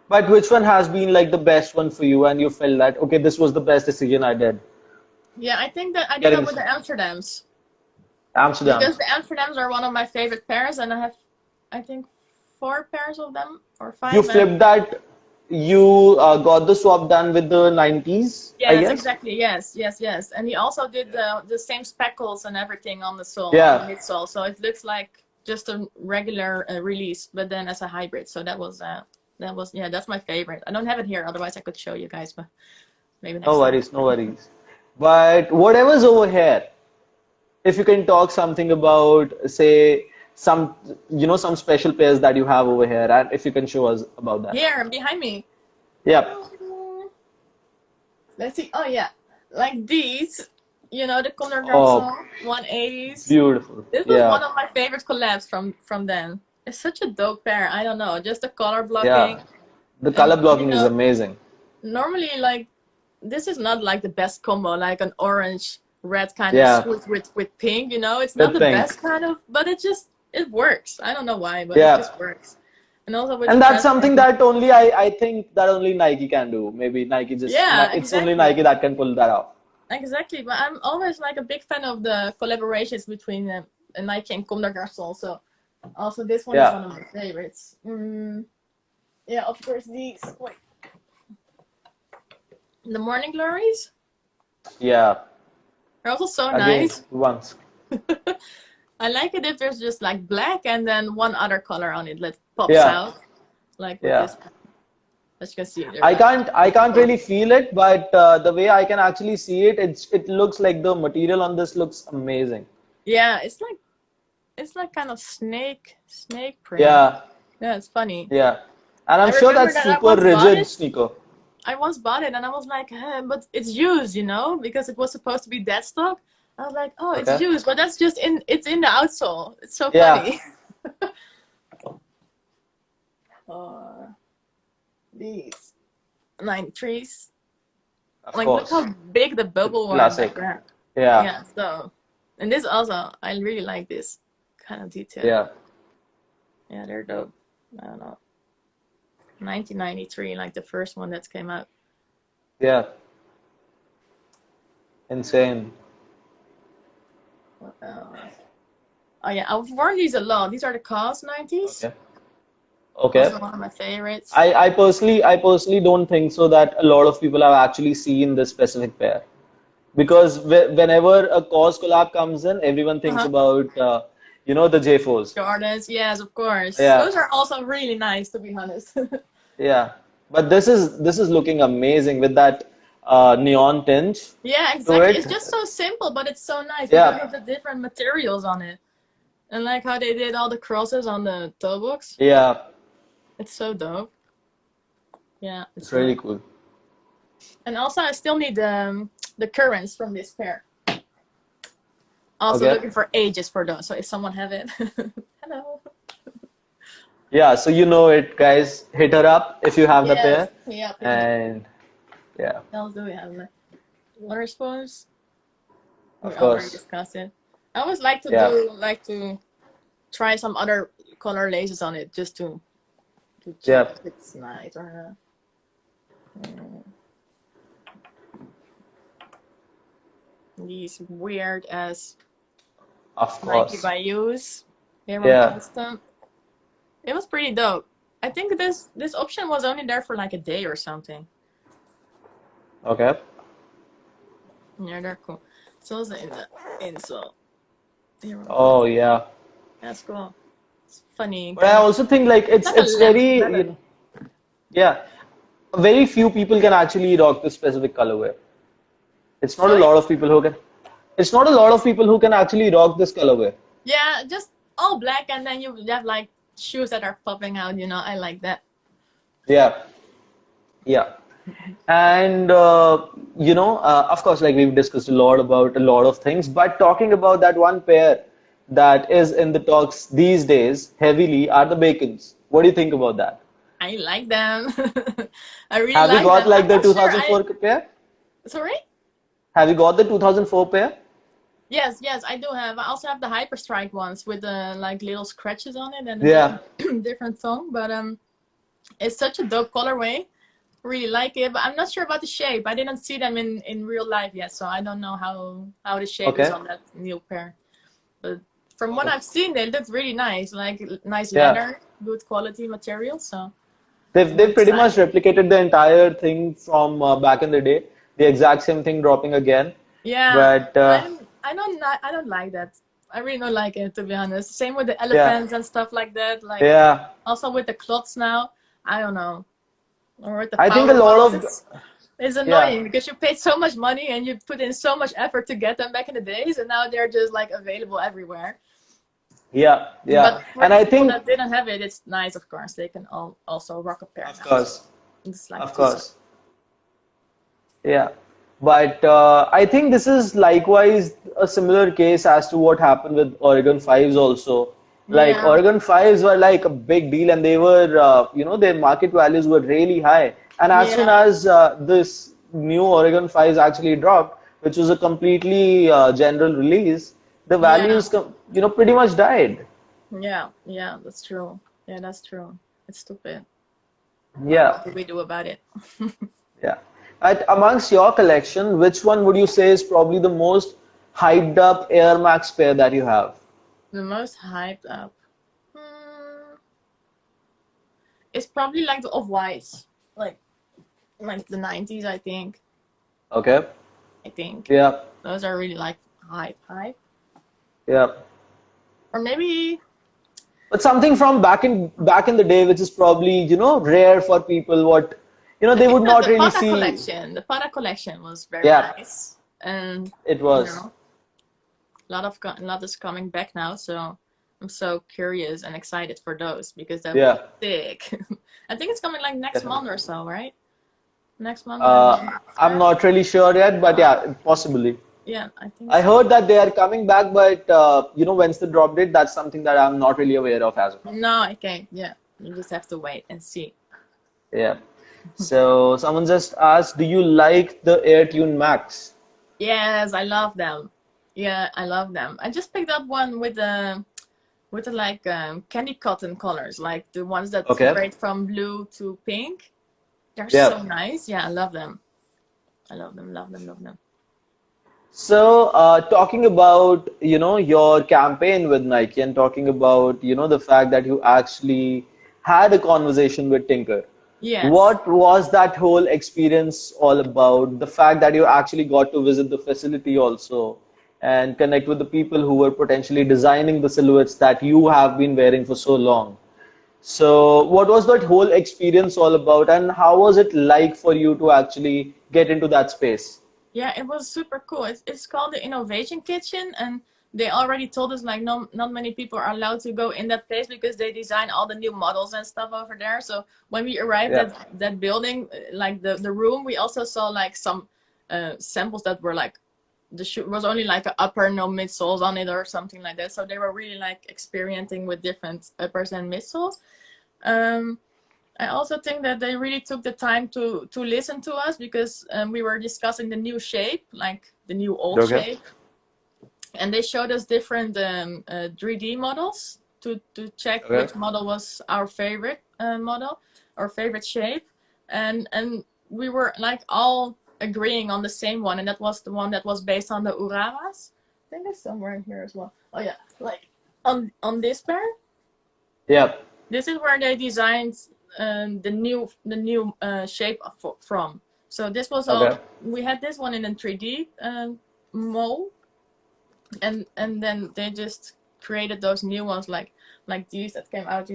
But which one has been like the best one for you, and you felt that okay, this was the best decision I did? Yeah, I think that I did that Getting with the Amsterdams Amsterdam. because the Amsterdams are one of my favorite pairs, and I have, I think, 4 pairs of them or You 5, and flipped that. You got the swap done with the 90s, I yes, guess. exactly. Yes, yes, yes. And he also did the same speckles and everything on the sole, on the Yeah. midsole. So it looks like just a regular release, but then as a hybrid. So that was yeah, that's my favorite. I don't have it here, otherwise I could show you guys, but maybe No next time. worries, no worries. But whatever's over here, if you can talk something about, say, some, some special pairs that you have over here, and if you can show us about that. Here behind me. Yep. Let's see. Oh yeah, like these. The Conor Oh, Garçon 180s. beautiful. This was one Yeah. of my favorite collabs from then. It's such a dope pair. I don't know, just the color blocking Yeah. The and color blocking is amazing. normally like this is not like the best combo, like an orange red kind of Yeah. switch with pink. It's not With the pink. best kind of, but it works. I don't know why, but it Yeah. just works. And also with the And that's something transparency. that I think that only Nike can do. Maybe Yeah, It's only Nike exactly. that can pull that off. Exactly, but I'm always like a big fan of the collaborations between Nike and Comme des Garçons. So also this one is Yeah. one of my favorites. Yeah, of course these. Wait, the Morning Glories Yeah. are also so Again, nice. once. I like it if there's just like black and then one other color on it that pops Yeah. out, like with Yeah. this. As you can see, they're I like can't I can't really feel it, but the way I can actually see it, it looks like the material on this looks amazing. yeah, it's like kind of snake print. Yeah. Yeah, it's funny. Yeah. And I'm I sure remember that's that I super once bought rigid it. sneaker. I once bought it and I was like, but it's used, because it was supposed to be dead stock. I was like, oh, it's Okay. used, but that's just it's in the outsole. It's so Yeah. funny. uh, these 93s. Of Like, look course. how big the bubble were back Classic. then. Yeah. Yeah, so, and this also, I really like this kind of detail. Yeah. Yeah, they're dope. I don't know. 1993, like the first one that came out. Yeah. Insane. What else? Oh yeah, I've worn these a lot. These are the Cos 90s. Okay. Okay. Also one of my favorites. I personally don't think so that a lot of people have actually seen this specific pair because whenever a cause collab comes in, everyone thinks Uh-huh. about the J4s. Jordans, yes, of course. Yeah, Those are also really nice, to be honest. yeah. But this is looking amazing with that neon tinge Yeah, to exactly. It's it. just so simple, but it's so nice because Yeah, of the different materials on it. And like how they did all the crosses on the toe books. yeah. It's so dope. Yeah, It's it's really nice. cool. And also I still need the currents from this pair. Also Okay. looking for ages for those. So if someone have it, hello. Yeah, so you know it, guys. Hit her up if you have the Yes. pair. Yeah. And yeah, What else do we have? Like water sports. We of already course. discussed it. I always like to Yeah, to try some other color laces on it just to check yeah, if it's nice or not. These weird as of Nike course. by use. Here on Yeah, custom. It was pretty dope. I think this option was only there for like a day or something. okay. Yeah, they're cool. It's also in the insole. Here on Oh, custom. yeah. That's cool. It's funny, But I kind of also think like like a it's lamp very, leather. yeah, very few people can actually rock this specific colorway. It's not a Sorry? lot of people who can. It's not a lot of people who can actually rock this colorway. Yeah, just all black and then you have like shoes that are popping out, I like that. Yeah, yeah. And of course, like we've discussed a lot about a lot of things, but talking about that one pair that is in the talks these days heavily are the Bacons. What do you think about that? I like them. I really Have you like got them. like I'm the not sure 2004 pair? sorry? Have you got the 2004 pair? Yes, I do have. I also have the Hyper Strike ones with the like little scratches on it and a Yeah. different song, but it's such a dope colorway. Really like it, but I'm not sure about the shape. I didn't see them in real life yet, so I don't know how the shape is Okay. on that new pair. But from what I've seen, they look really nice, like nice Yeah. leather, good quality material. So They've that's pretty much nice. replicated the entire thing from back in the day. The exact same thing dropping again. Yeah, But I don't like that. I really don't like it, to be honest. Same with the yeah, elephants and stuff like that. Like yeah. also with the cloths now. I don't know. Or with the I think a power lot models. of It's yeah, annoying because you paid so much money and you put in so much effort to get them back in the days, and now they're just like available everywhere. yeah, yeah. But for And the I people think, that didn't have it, it's nice, of course. They can all also rock a pair of now. So course, it's like of to see. course, yeah. But I think this is likewise a similar case as to what happened with Oregon Fives also. Like Yeah, Oregon Fives were like a big deal, and they were, their market values were really high. And as soon yeah, as this new Oregon Fives actually dropped, which was a completely general release, the yeah, values, pretty much died. yeah, yeah. That's true. Yeah, that's true. It's stupid. But Yeah, what do we do about it? yeah. Amongst your collection, which one would you say is probably the most hyped up Air Max pair that you have? The most hyped up. Hmm, it's probably like the off-whites, like the 90s, I think. Okay. I think Yeah. those are really like hype. Yeah. Or maybe But something from back in the day, which is probably, rare for people, what, I they would think that not the really Pada see. collection, the Pada collection was very Yeah, nice, and it you was. know, a lot is coming back now. So I'm so curious and excited for those because that would be Yeah, sick. I think it's coming like next month definitely. or so, right? Next month or the Uh, month I'm after. not really sure yet, but yeah, possibly. Yeah, I think I so. heard that they are coming back, but when's the drop date? That's something that I'm not really aware of as of now. No, I can't. Yeah, you just have to wait and see. Yeah. So someone just asked, do you like the AirTune Max? Yes, I love them. Yeah, I love them. I just picked up one with the like candy cotton colors, like the ones that Okay. fade from blue to pink. They're so Yeah. nice. Yeah, I love them. I love them. So, talking about, your campaign with Nike and talking about, the fact that you actually had a conversation with Tinker. Yes. What was that whole experience all about? The fact that you actually got to visit the facility also and connect with the people who were potentially designing the silhouettes that you have been wearing for so long. So, what was that whole experience all about, and how was it like for you to actually get into that space? Yeah, it was super cool. It's called the Innovation Kitchen, and they already told us like not many people are allowed to go in that place because they design all the new models and stuff over there. So when we arrived Yeah. at that building, like the room, we also saw like some samples that were like the shoe was only like an upper, no midsoles on it or something like that. So they were really like experimenting with different uppers and midsoles. Um, I also think that they really took the time to listen to us because we were discussing the new shape, like the new old Okay. shape, and they showed us different 3D models to check Okay. which model was our favorite model, our favorite shape, and we were like all agreeing on the same one, and that was the one that was based on the Urawas. I think it's somewhere here as well. Oh yeah, like on this pair. Yeah. This is where they designed the new shape from. So this was Okay. all. We had this one in a 3D mold, and then they just created those new ones like these that came out.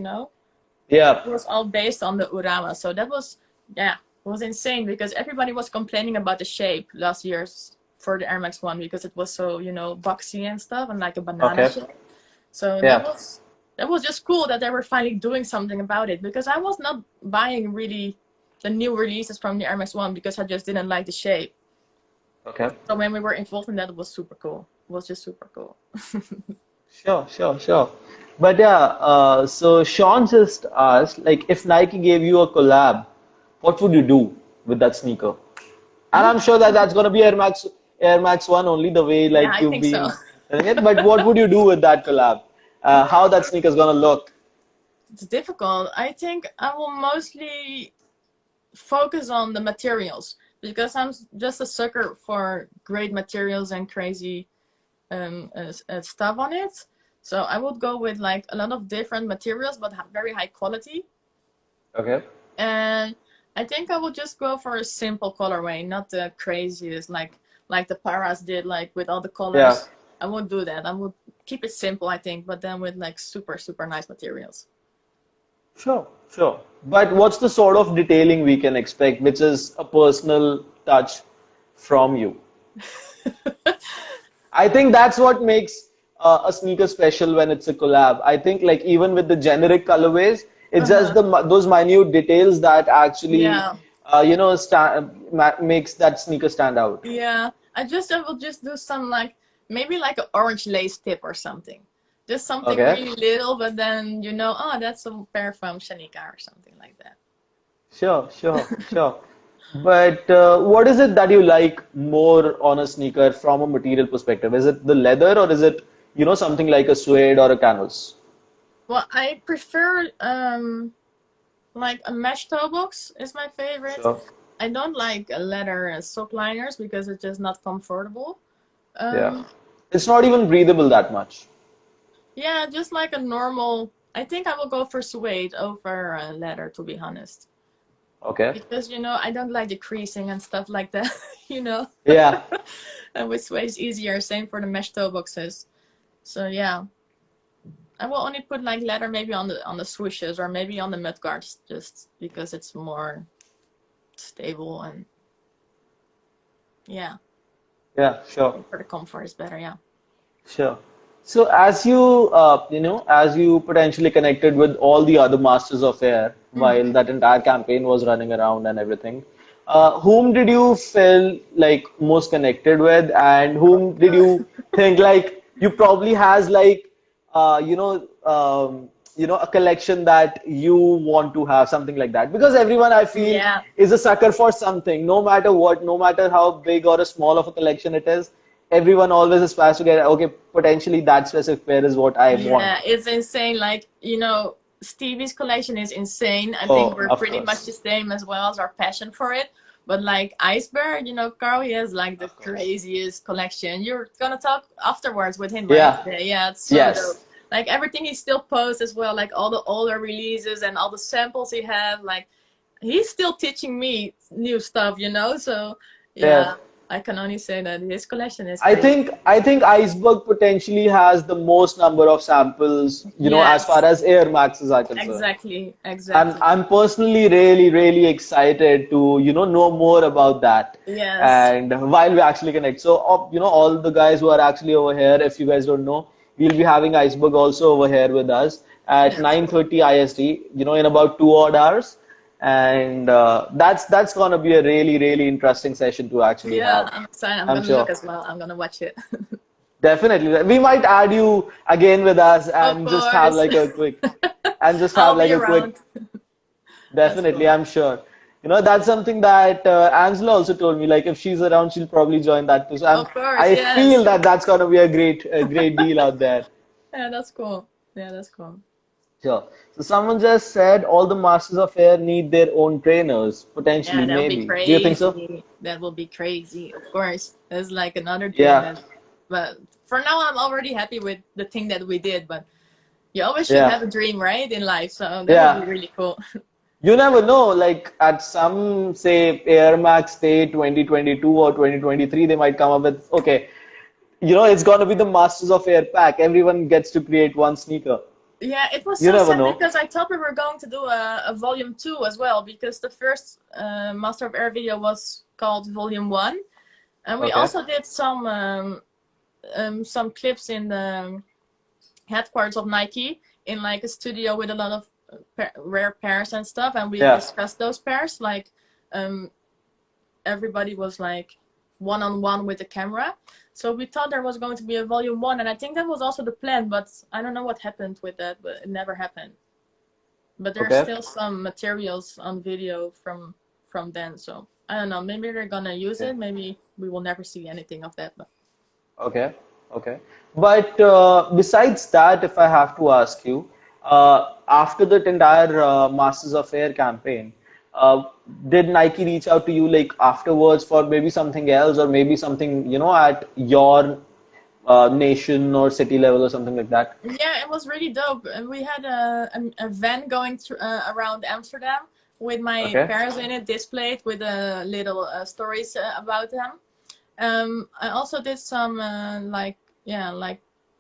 Yeah. It was all based on the Urama. So that was yeah, it was insane because everybody was complaining about the shape last year's for the Air Max One because it was so boxy and stuff and like a banana Okay. shape. So Yeah. that was just cool that they were finally doing something about it because I was not buying really the new releases from the Air Max One because I just didn't like the shape. Okay. So when we were involved in that, it was super cool. It was just super cool. Sure, sure, sure. But yeah, so Sean just asked, like, if Nike gave you a collab, what would you do with that sneaker? And I'm sure that that's gonna be Air Max One only, the way Yeah, like I you've think so. been doing it. But what would you do with that collab? How that sneaker's gonna look? It's difficult. I think I will mostly focus on the materials because I'm just a sucker for great materials and crazy stuff on it. So I would go with like a lot of different materials, but very high quality. Okay. And I think I would just go for a simple colorway, not the craziest like the Paras did, like with all the Yeah. colors. I won't do that. I would keep it simple, I think, but then with like super, super nice materials. Sure, sure. But what's the sort of detailing we can expect, which is a personal touch from you? I think that's what makes a sneaker special when it's a collab. I think like even with the generic colorways, it's just Uh-huh. those minute details that actually Yeah. makes that sneaker stand out. Yeah. I will just do some like maybe like an orange lace tip or something. Just something Okay, really little, but then oh, that's a pair from Chanica or something like that. sure, sure, sure. But what is it that you like more on a sneaker from a material perspective? Is it the leather or is it, something like a suede or a canvas? Well, I prefer like a mesh toe box is my favorite. Sure. I don't like leather sock liners because it's just not comfortable. Yeah. Um, It's not even breathable that much. yeah, just like a normal. I think I will go for suede over leather, to be honest, Okay. because I don't like the creasing and stuff like that. you know, Yeah. and with suede it's easier. Same for the mesh toe boxes. So yeah, I will only put like leather maybe on the swooshes or maybe on the mud guards, just because it's more stable and yeah, Yeah, sure. for the comfort is better. Yeah. Sure. So as you potentially connected with all the other masters of air hmm while that entire campaign was running around and everything, whom did you feel like most connected with, and whom did you think like you probably has like, a collection that you want to have, something like that? Because everyone I feel Yeah. is a sucker for something, no matter what, no matter how big or a small of a collection it is. Everyone always aspires to get, okay, potentially that specific pair is what I want. Yeah, it's insane. Like, Stevie's collection is insane. I think Oh, we're of pretty much the course. same as well as our passion for it. But like Iceberg, Carl, he has like the Of course. craziest collection. You're gonna talk afterwards with him, right? Yeah. Yeah, it's so dope. Yes. Like everything he still posts as well, like all the older releases and all the samples he have, like he's still teaching me new stuff. So Yeah. yeah, I can only say that his collection is I crazy. think I think Iceberg potentially has the most number of samples, as far Yes, as Air Maxes are concerned. exactly, I'm exactly. I'm personally really, really excited to, know more about that. Yes. And while we actually connect. So, all the guys who are actually over here, if you guys don't know, we'll be having Iceberg also over here with us at Yes. 9:30 IST, in about 2 odd hours. And that's gonna be a really, really interesting session to actually Yeah, have. I'm excited. I'm I'm gonna look sure. as well. I'm gonna watch it. Definitely. We might add you again with us Of and just have course. like a quick and just have I'll like be a quick. around. That's Definitely, cool. I'm sure. That's something that Angela also told me. Like, if she's around, she'll probably join that too. So Of course, I feel yes. that that's gonna be a great deal out there. Yeah, that's cool. Yeah, that's cool. Sure. So someone just said all the Masters of Air need their own trainers. Yeah, Potentially, that would be maybe. Do you think so? crazy. That would be crazy. Of course. That's like another dream Yeah. that but for now I'm already happy with the thing that we did, but you always should Yeah. have a dream, right, in life. So that would be Yeah. really cool. You never know. Like at some say Air Max Day 2022 or 2023, they might come up with okay. It's gonna be the Masters of Air pack. Everyone gets to create one sneaker. Yeah, it was You so never sad know. because I thought we were going to do a volume two as well because the first Master of Air video was called volume one, and we Okay. also did some clips in the headquarters of Nike in like a studio with a lot of rare pairs and stuff, and we Yeah. discussed those pairs. Like um, everybody was like one on one with the camera. So we thought there was going to be a volume one, and I think that was also the plan, but I don't know what happened with that, but it never happened. But there's Okay. still some materials on video from then, so I don't know. Maybe they're gonna use Okay. it. Maybe we will never see anything of that. But Okay. Okay. But besides that, if I have to ask you, after that entire Masters of Air campaign, uh, did Nike reach out to you like afterwards for maybe something else or maybe something, at your nation or city level or something like that? Yeah, it was really dope. And we had a van going through around Amsterdam with my Okay. parents in it, displayed with little stories about them. I also did some like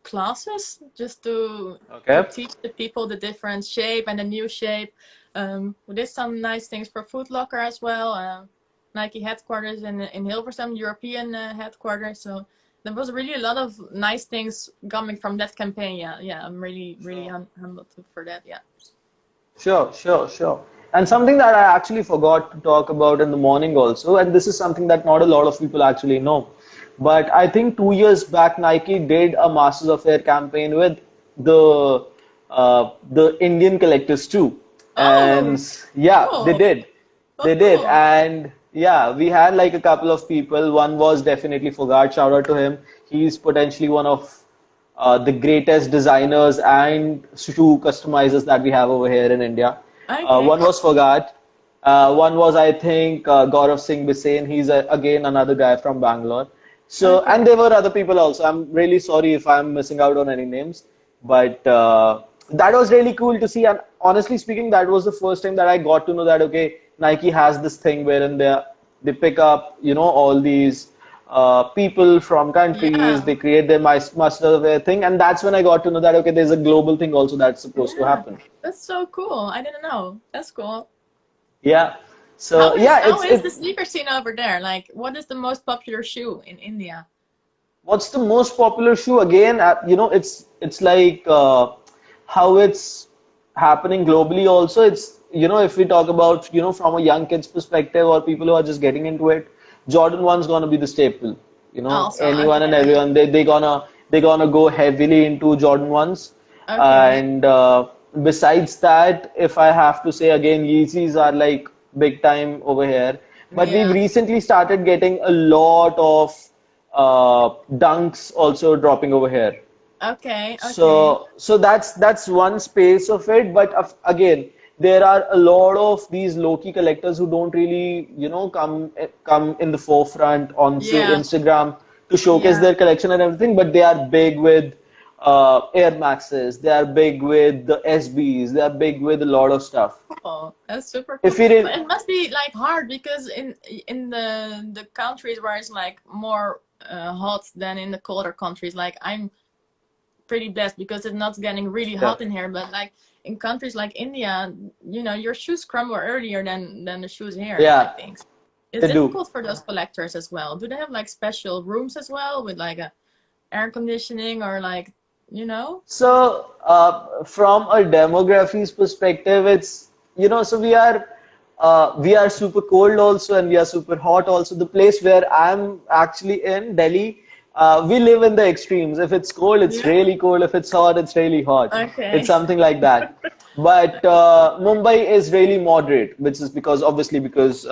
classes just to Okay. teach the people the different shape and the new shape. We did some nice things for Foot Locker as well. Nike headquarters in Hilversum, European headquarters. So there was really a lot of nice things coming from that campaign. Yeah, yeah, I'm really Sure. humbled for that. Yeah. Sure, sure, sure. And something that I actually forgot to talk about in the morning also, and this is something that not a lot of people actually know. But I think 2 years back, Nike did a Masters of Air campaign with the Indian collectors too. And Oh, yeah, they cool. did. They That's did. cool. And yeah, we had like a couple of people. One was definitely Fogart. Shout out to him. He's potentially one of the greatest designers and shoe customizers that we have over here in India. Okay. One was Fogart. One was, I think, Gaurav Singh Bisain. He's again another guy from Bangalore. So, Okay. and there were other people also. I'm really sorry if I'm missing out on any names, but that was really cool to see. And honestly speaking, that was the first time that I got to know that okay, Nike has this thing wherein they pick up, all these people from countries, Yeah. they create their master wear thing, and that's when I got to know that okay, there's a global thing also that's supposed to Yeah. happen. That's so cool. I didn't know. That's cool. Yeah. So How is yeah, how it's is the it. sneaker scene over there? Like, what is the most popular shoe in India? What's the most popular shoe? Again, it's like how it's happening globally. Also, it's if we talk about from a young kid's perspective or people who are just getting into it, Jordan 1's gonna be the staple. Also, Anyone and okay, okay, everyone they gonna go heavily into Jordan 1's, okay. and besides that, if I have to say again, Yeezys are like big time over here. But we've Yeah. recently started getting a lot of dunks also dropping over here. Okay, okay. So that's one space of it. But again, there are a lot of these low-key collectors who don't really, come in the forefront on say Yeah, Instagram to showcase yeah. their collection and everything. But they are big with Air Maxes. They are big with the SBs. They are big with a lot of stuff. Cool. That's super cool. If we But re it must be like hard because in the countries where it's like more hot than in the colder countries, like I'm pretty blessed because it's not getting really yeah, hot in here. But like in countries like India, your shoes crumble earlier than the shoes here, I yeah, think. It's they do. difficult for those collectors as well. Do they have like special rooms as well with like a air conditioning or like, you know? So, from a demographies perspective, so we are super cold also, and we are super hot also. The place where I'm actually in, Delhi, we live in the extremes. If it's cold, it's Yeah. really cold. If it's hot, it's really hot. Okay. It's something like that. But Mumbai is really moderate, which is because obviously because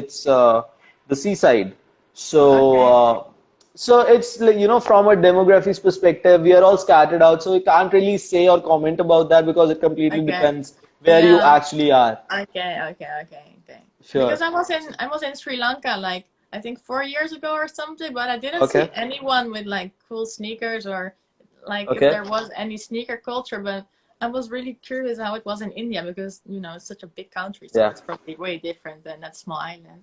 it's the seaside. So. Okay. So it's like, from a demographics perspective, we are all scattered out. So we can't really say or comment about that because it completely Okay. depends where you Yeah. actually are. Okay. Because Sure. I was in Sri Lanka like I think 4 years ago or something, but I didn't see Okay. anyone with like cool sneakers or like if Okay. there was any sneaker culture. But I was really curious how it was in India because it's such a big country, so Yeah. it's probably way different than that small island.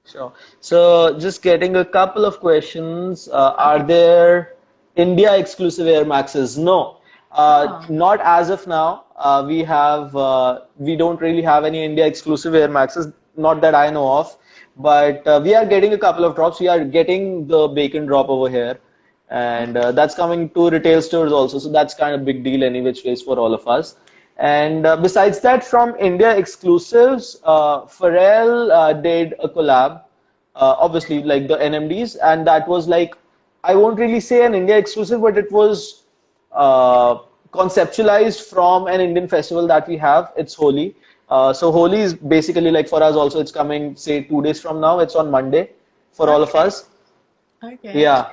Sure. So just getting a couple of questions. Are Okay. there India exclusive Air Maxes? No, Oh, not as of now. We don't really have any India exclusive Air Maxes, not that I know of. But we are getting a couple of drops. We are getting the bacon drop over here, and okay. that's coming to retail stores also. So that's kind of big deal any which ways for all of us. And besides that, from India exclusives, Pharrell did a collab, obviously like the NMDs, and that was like I won't really say an India exclusive, but it was uh, conceptualized from an Indian festival that we have. It's Holi. So Holi is basically like for us also. It's coming say 2 days from now. It's on Monday for all of Okay. us. Okay. Yeah.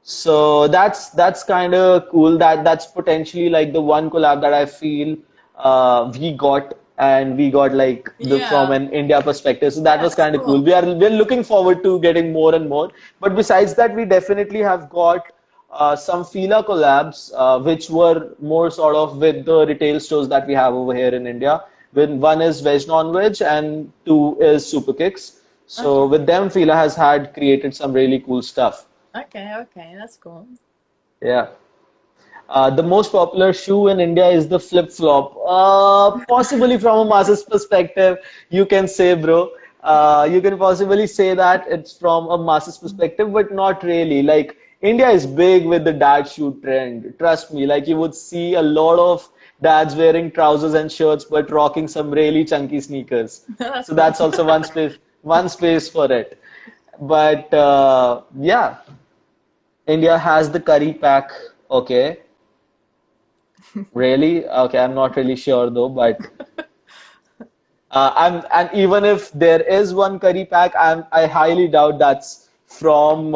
So that's kind of cool. That's potentially like the one collab that I feel we got and we got like the from Yeah. an India perspective. So that Yeah, was that's kind of cool. cool. We're looking forward to getting more and more. But besides that, we definitely have got some Fila collabs, which were more sort of with the retail stores that we have over here in India. When one is veg non-veg and two is super kicks. So Okay. with them, Fila has had created some really cool stuff. Okay. Okay. That's cool. Yeah. The most popular shoe in India is the flip-flop. Possibly from a masses perspective, you can say, bro. You can possibly say that it's from a masses perspective, but not really. Like, India is big with the dad shoe trend. Trust me, like you would see a lot of dads wearing trousers and shirts, but rocking some really chunky sneakers. That's So cool. that's also one space for it. But yeah, India has the curry pack. Okay. Really? Okay, I'm not really sure though, but and even if there is one curry pack, I highly doubt that's from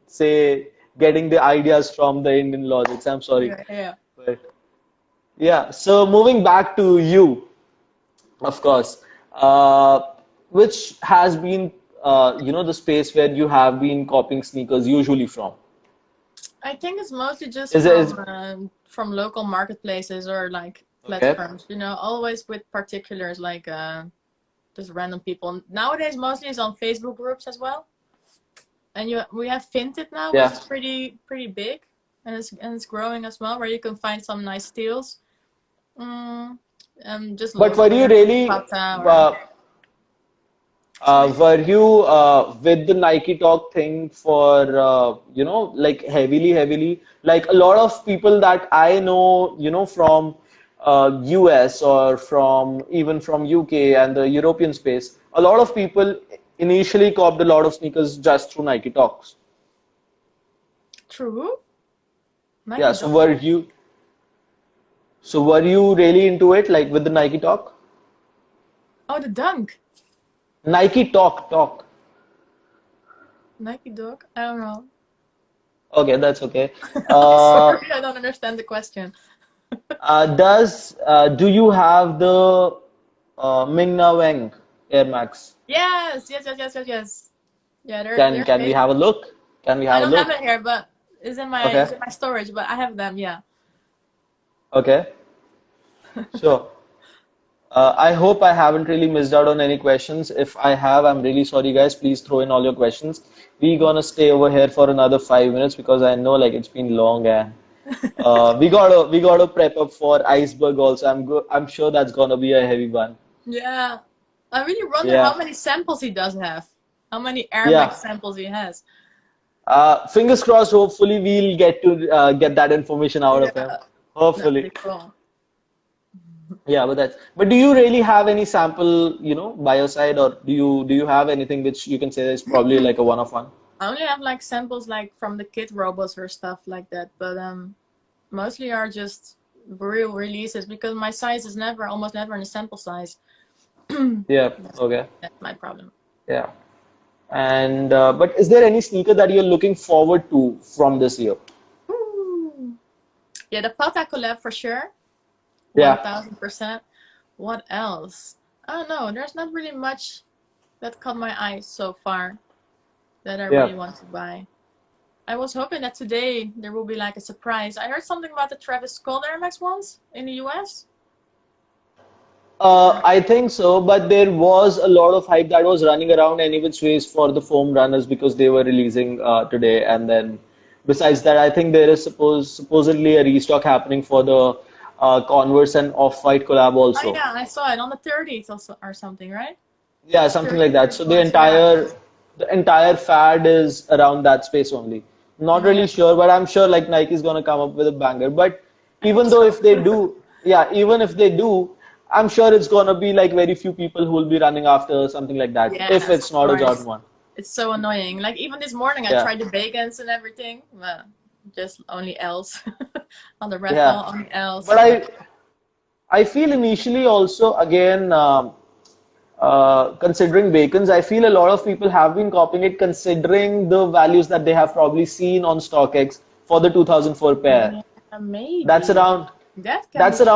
say getting the ideas from the Indian logics. I'm sorry, Yeah. Yeah. but yeah. So moving back to you, of course, uh, which has been the space where you have been copying sneakers usually from? I think it's mostly just Is it is from local marketplaces or like okay? platforms. Always with particulars like just random people. Nowadays, mostly it's on Facebook groups as well. And we have Vinted now, which Yeah. is pretty big, and it's growing as well, where you can find some nice steals. Mm, just But were you local really? Pata or sorry. Were you with the Nike Talk thing for like heavily? Like a lot of people that I know, from US or from even from UK and the European space, a lot of people initially copped a lot of sneakers just through Nike Talks. True. Yeah, Nike so Dog. were you really into it, like with the Nike Talk? Oh, the Dunk. Nike Talk. Nike Dog. I don't know. Okay, that's okay. Uh, Sorry, I don't understand the question. do you have the Ming Na Wang Air Max? Yes. Yeah, Can they're can we amazing. have a look? Can we I have a don't have look? it here, but it's Okay, in my storage. But I have them. Yeah. okay, sure. I hope I haven't really missed out on any questions. If I have, I'm really sorry, guys. Please throw in all your questions. We're gonna stay over here for another 5 minutes because I know like it's been long and we gotta prep up for iceberg also. I'm sure that's gonna be a heavy one. Yeah. I really wonder how Yeah, many samples he does have. How many Air yeah. Max samples he has. Fingers crossed. Hopefully, we'll get to get that information out of him. Yeah. That's Hopefully, pretty cool. yeah. But do you really have any sample, by your side, or do you have anything which you can say is probably like a one of one? I only have like samples like from the kid robots or stuff like that, but mostly are just real releases because my size is almost never in a sample size. Yeah. that's, Okay. that's my problem. Yeah. And but is there any sneaker that you're looking forward to from this year? Ooh. Yeah, the Pata collab for sure. Yeah. 1000%. What else? I don't know. There's not really much that caught my eye so far that I Yeah. really want to buy. I was hoping that today there will be like a surprise. I heard something about the Travis Scott Air Max ones in the US. I think so, but there was a lot of hype that was running around any which ways for the foam runners because they were releasing today. And then besides that, I think there is supposedly a restock happening for the Converse and Off-White collab Oh also. yeah, I saw it on the 30th or something, right? Yeah, something like 30th, that. So the 31st, yeah. entire fad is around that space only. Not Yeah, really sure, but I'm sure like Nike's gonna come up with a banger. But I hope even though so. if they do, yeah, even if they do, I'm sure it's gonna be like very few people who will be running after something like that, if Yes, it's of not a Jordan course. one. It's so annoying. Like even this morning I Yeah, tried the bacons and everything. Well, just only L's. On the raffle, yeah. only L's. But I feel initially also again considering bacons, I feel a lot of people have been copying it considering the values that they have probably seen on StockX for the 2004 pair. Yeah, That's maybe. around That can be that's true.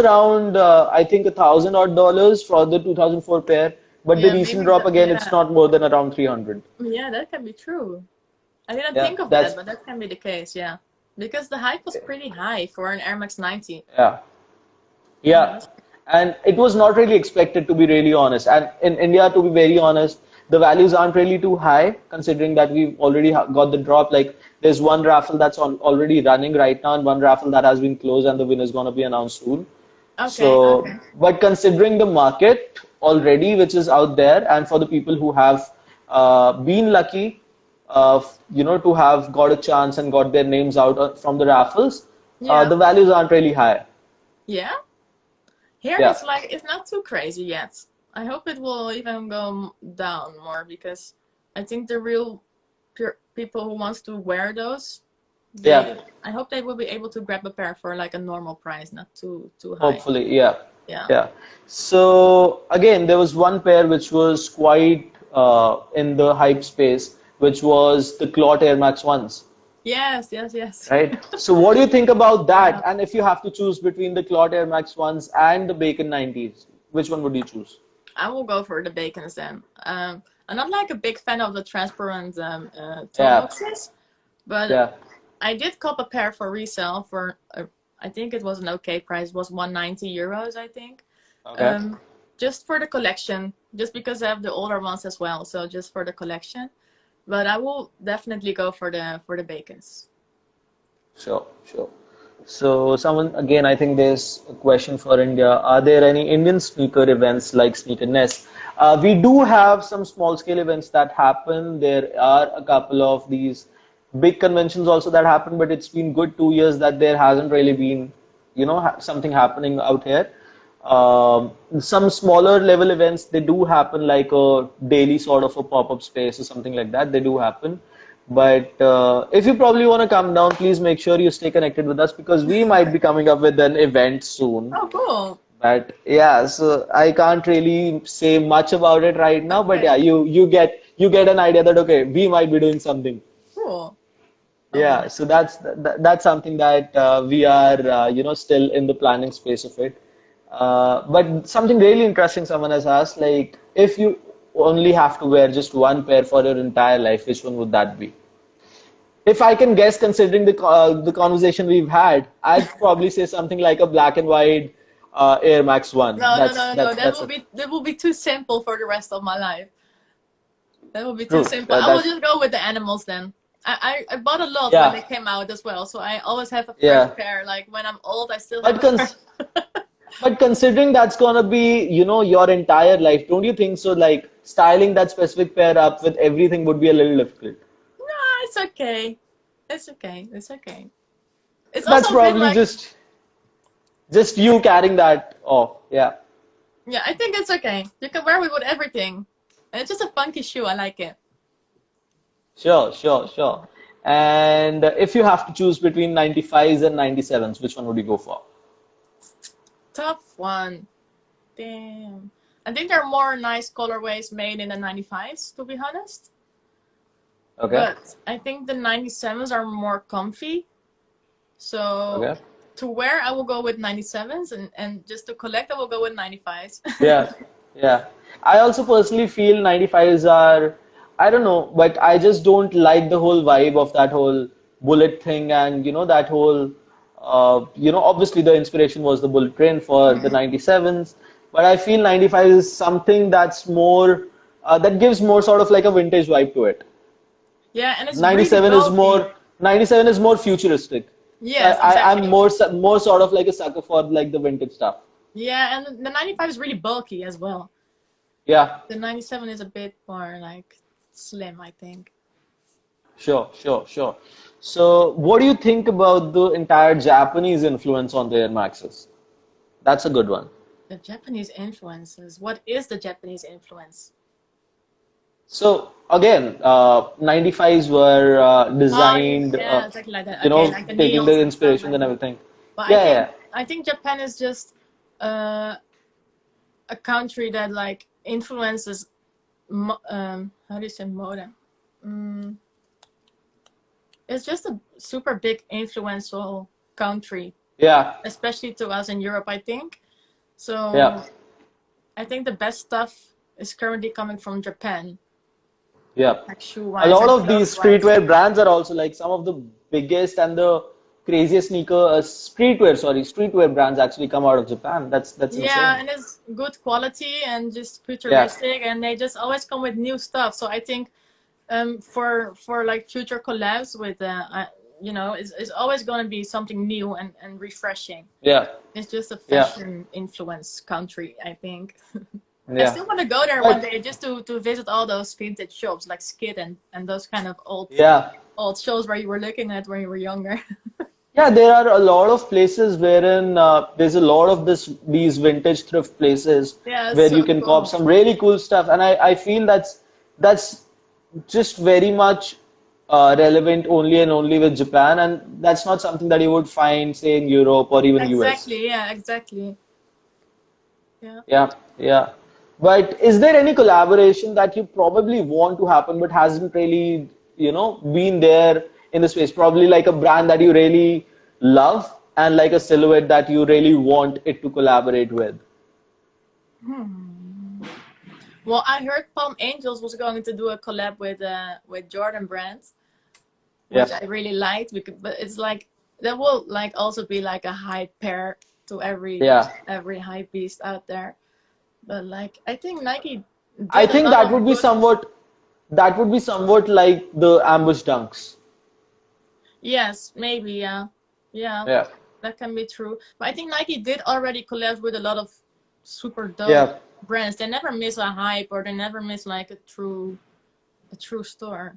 around I think $1,000 for the 2004 pair. But the Yeah, recent maybe drop that. again, it's Yeah, not more than around 300. yeah, that can be true. I didn't Yeah, think of that, that's but that can be the case, yeah. Because the hype was pretty high for an Air Max 90. yeah. Yeah, Yeah, and it was not really expected, to be really honest. And in India, to be very honest, the values aren't really too high considering that we've already got the drop. Like there's one raffle that's already running right now, and one raffle that has been closed, and the winner is going to be announced soon. okay, So, okay. but considering the market already, which is out there, and for the people who have been lucky, to have got a chance and got their names out from the raffles, Yeah, the values aren't really high. yeah. Here Yeah. it's like, it's not too crazy yet. I hope it will even go down more because I think the real people who wants to wear those, Yeah. I hope they will be able to grab a pair for like a normal price, not too high. Hopefully, yeah, Yeah. yeah. So again, there was one pair which was quite in the hype space, which was the Clot Air Max ones, Yes, yes, yes. right? So what do you think about that? Yeah. And if you have to choose between the Clot Air Max ones and the Bacon 90s, which one would you choose? I will go for the bacons then. I'm not like a big fan of the transparent toe Yeah, boxes, but yeah, I did cop a pair for resale for I think it was an okay price. It was 190 euros, I think. okay, Um, just for the collection, just because I have the older ones as well. So just for the collection. But I will definitely go for the bacons. sure, sure. So someone again, I think there's a question for India. Are there any Indian sneaker events like Sneaker Nest? We do have some small scale events that happen. There are a couple of these big conventions also that happen, but it's been good 2 years that there hasn't really been, something happening out here. Some smaller level events, they do happen like a daily sort of a pop-up space or something like that. They do happen. But if you probably want to come down, please make sure you stay connected with us because we might be coming up with an event soon. Oh, cool. But yeah, so I can't really say much about it right now. But yeah, Okay. you get an idea that okay, we might be doing something. Cool. Oh, Yeah, nice. so that's something that we are still in the planning space of it. But something really interesting someone has asked, like if you only have to wear just one pair for your entire life, which one would that be? If I can guess, considering the conversation we've had, I'd probably say something like a black and white Air Max One. No, no, That's no, no. that's That that's will a, be too simple for the rest of my life. That will be too true. simple. That, I will that's just go with the animals then. I bought a lot when yeah, they came out as well, so I always have a fresh yeah. pair. Like when I'm old, I still have But a fresh. cons but considering that's gonna be your entire life, don't you think so? Like styling that specific pair up with everything would be a little difficult. No, it's okay. It's okay. It's okay. It's That's also a bit probably like, just you carrying that off. Yeah. yeah, I think it's okay. You can wear it with everything. And it's just a funky shoe. I like it. Sure, sure, sure. And if you have to choose between 95s and 97s, which one would you go for? Tough one. Damn. I think there are more nice colorways made in the 95s, to be honest. Okay, But I think the 97s are more comfy. So okay. to wear, I will go with 97s, and just to collect, I will go with 95s. Yeah, yeah. I also personally feel 95s are, I don't know, but I just don't like the whole vibe of that whole bullet thing and that whole, obviously the inspiration was the bullet train for the 97s, but I feel 95 is something that's more, that gives more sort of like a vintage vibe to it. Yeah, and it's really 97 is bulky. more 97 is more futuristic. So Yes, I'm exactly. more sort of like a sucker for like the vintage stuff. Yeah, and the 95 is really bulky as well. Yeah, The 97 is a bit more like slim, I think. sure, sure, sure. So what do you think about the entire Japanese influence on the Air Maxes? That's a good one. The Japanese influences. What is the Japanese influence? So again, 95s were Oh, yeah, designed, yeah, exactly like that. Okay, like the taking the neons and stuff inspirations like and that. everything. But Yeah, yeah, I think Japan is just uh, a country that like influences. How do you say mode? Mm, it's just a super big influential country, yeah, especially to us in Europe, I think. yeah. So I think the best stuff is currently coming from Japan. Yeah. like shoe A wise lot and of clothes these wise. streetwear brands are also like some of the biggest and the craziest streetwear brands actually come out of Japan. That's Yeah, insane. and it's good quality and just Yeah. futuristic, and they just always come with new stuff. So I think for like future collabs with it's always going to be something new and refreshing. Yeah. It's just a Yeah. fashion influence country, I think. I Yeah. still want to go there one But day just to visit all those vintage shops like Skid and those kind of yeah. old shows where you were looking at when you were younger. Yeah, there are a lot of places wherein there's a lot of these vintage thrift places Yeah, it's where you so can cop cool. some really cool stuff, and I feel that's just very much relevant only and only with Japan, and that's not something that you would find, say, in Europe or even US. Exactly, yeah, exactly. Yeah. Yeah, yeah. But is there any collaboration that you probably want to happen but hasn't really, been there in the space? Probably like a brand that you really love and like a silhouette that you really want it to collaborate with. Hmm. Well, I heard Palm Angels was going to do a collab with Jordan brands, Yeah, which I really liked. But it's like that will like also be like a hype pair to yeah. every hype beast out there. But like I think Nike I did a think lot of good. that would be somewhat like the ambush dunks. Yes, maybe, yeah. Yeah, Yeah, that can be true. But I think Nike did already collab with a lot of super dope yeah. brands. They never miss a hype or they never miss like a true store.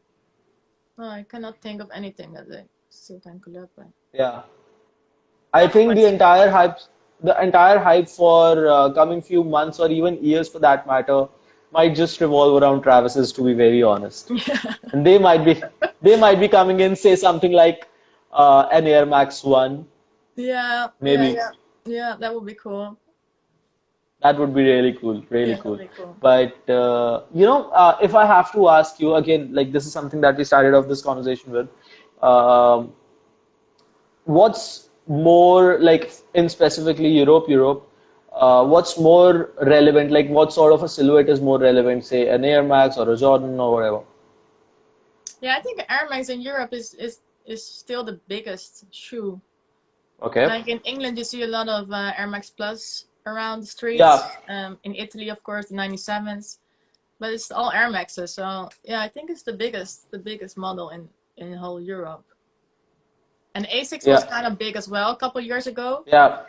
No, I cannot think of anything that they still can collab with. Yeah. I Tough think question. the entire hype for coming few months or even years for that matter, might just revolve around Travis's, to be very honest. And they might be coming in, say something like an Air Max 1, Yeah, yeah, maybe. yeah. Yeah, that would be cool. That would be really cool, really Yeah, that cool. would be cool. But if I have to ask you again, like this is something that we started off this conversation with. Um, what's more like in specifically Europe, what's more relevant? Like what sort of a silhouette is more relevant, say an Air Max or a Jordan or whatever? Yeah, I think Air Max in Europe is still the biggest shoe. Okay. Like in England, you see a lot of Air Max Plus around the streets. Yeah, In Italy, of course, the 97s, but it's all Air Maxes. So yeah, I think it's the biggest model in whole Europe. And Asics was yeah, kind of big as well a couple years ago. yeah,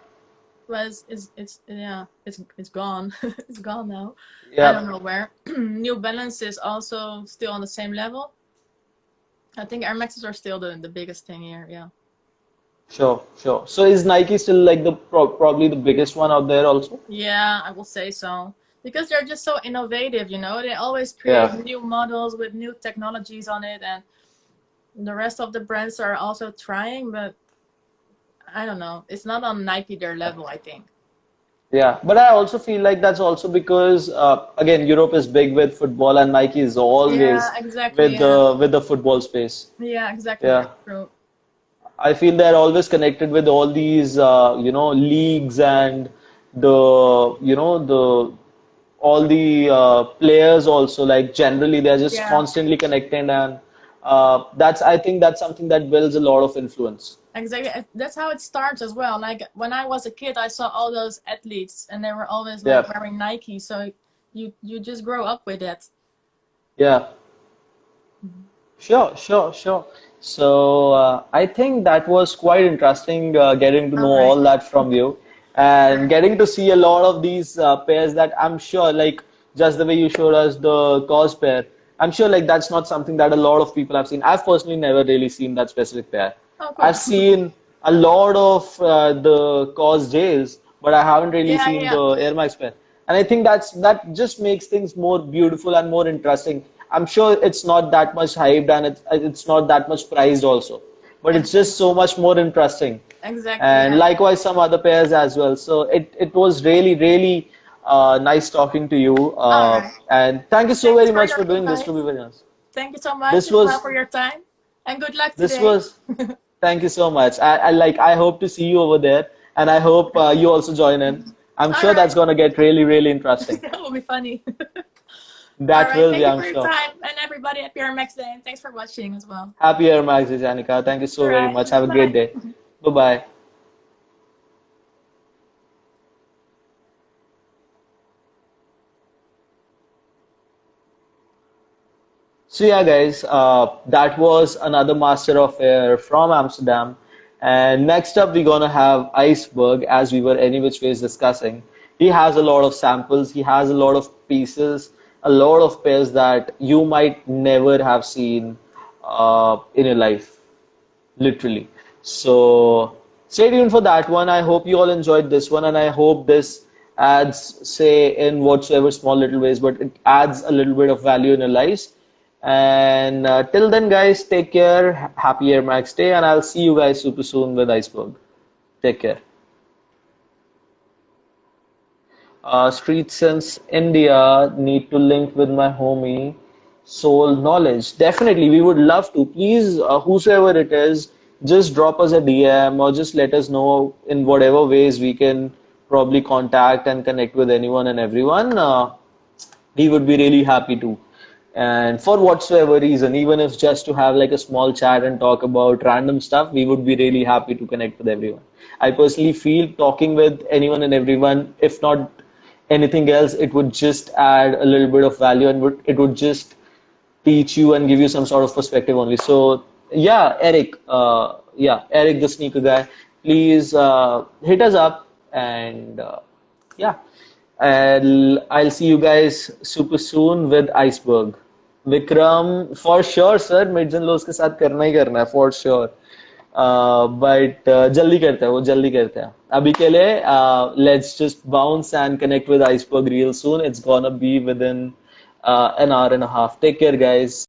But it's yeah, it's gone. It's gone now. I yeah. don't know where. New Balance is also still on the same level. I think Air Maxes are still the biggest thing here. Yeah. Sure, sure. So is Nike still like the probably the biggest one out there also? Yeah, I will say so. Because they're just so innovative, you know. They always create Yeah, new models with new technologies on it, and the rest of the brands are also trying, but I don't know. It's not on Nike their level, I think. yeah. But I also feel like that's also because again Europe is big with football and Nike is Yeah, always exactly. with Yeah, the football space. yeah, exactly. Yeah. That's true. I feel they're always connected with all these, leagues and the all the players also. Like generally, they're just Yeah, constantly connected, and I think that's something that builds a lot of influence. exactly. That's how it starts as well. Like when I was a kid, I saw all those athletes, and they were always like Yeah, wearing Nike. So you just grow up with it. yeah. Sure, sure, sure. So I think that was quite interesting getting to know All right. all that from you and getting to see a lot of these pairs that I'm sure, like just the way you showed us the cause pair, I'm sure like that's not something that a lot of people have seen. I've personally never really seen that specific pair. Oh, I've cool. seen a lot of the cause J's, but I haven't really Yeah, seen yeah, the Air Max pair. And I think that just makes things more beautiful and more interesting. I'm sure it's not that much hyped and it's not that much priced also, but it's just exactly, so much more interesting. exactly. And Yeah. likewise, some other pairs as well. So it was really, really nice talking to you. All right. And thank you so Thanks very for much your for doing this, to invite. be very honest. Thank you so much This as well was, for your time, and good luck this today. was, thank you so much. I hope to see you over there, and I hope you also join in. I'm All sure right. that's going to get really, really interesting. That will be funny. All That right. will Thank be, you I'm for your sure. time and everybody at PR Max Day. And thanks for watching as well. Happy Air Max, Chanica. Thank you All so very right. much. Have a great Bye. day. Bye bye. So yeah, guys, that was another master of air from Amsterdam. And next up, we're gonna have Iceberg, as we were any which ways discussing. He has a lot of samples. He has a lot of pieces, a lot of pairs that you might never have seen in your life, literally. So stay tuned for that one. I hope you all enjoyed this one, and I hope this adds, say, in whatsoever small little ways, but it adds a little bit of value in your lives. And till then, guys, take care. Happy Air Max Day, and I'll see you guys super soon with Iceberg. Take care. Street Sense India need to link with my homie Soul Knowledge. Definitely, we would love to. Please, whosoever it is, just drop us a DM or just let us know in whatever ways we can probably contact and connect with anyone and everyone. We would be really happy to. And for whatsoever reason, even if just to have like a small chat and talk about random stuff, we would be really happy to connect with everyone. I personally feel talking with anyone and everyone, if not anything else, it would just add a little bit of value and it would just teach you and give you some sort of perspective only. So yeah, Eric, the sneaker guy, please hit us up and yeah, I'll see you guys super soon with Iceberg. Vikram, for sure, sir, mids and lows के साथ करना ही करना है, for sure. But जल्दी करते हैं वो जल्दी करते हैं अभी के लिए let's just bounce and connect with Iceberg real soon. It's gonna be within an hour and a half. Take care, guys.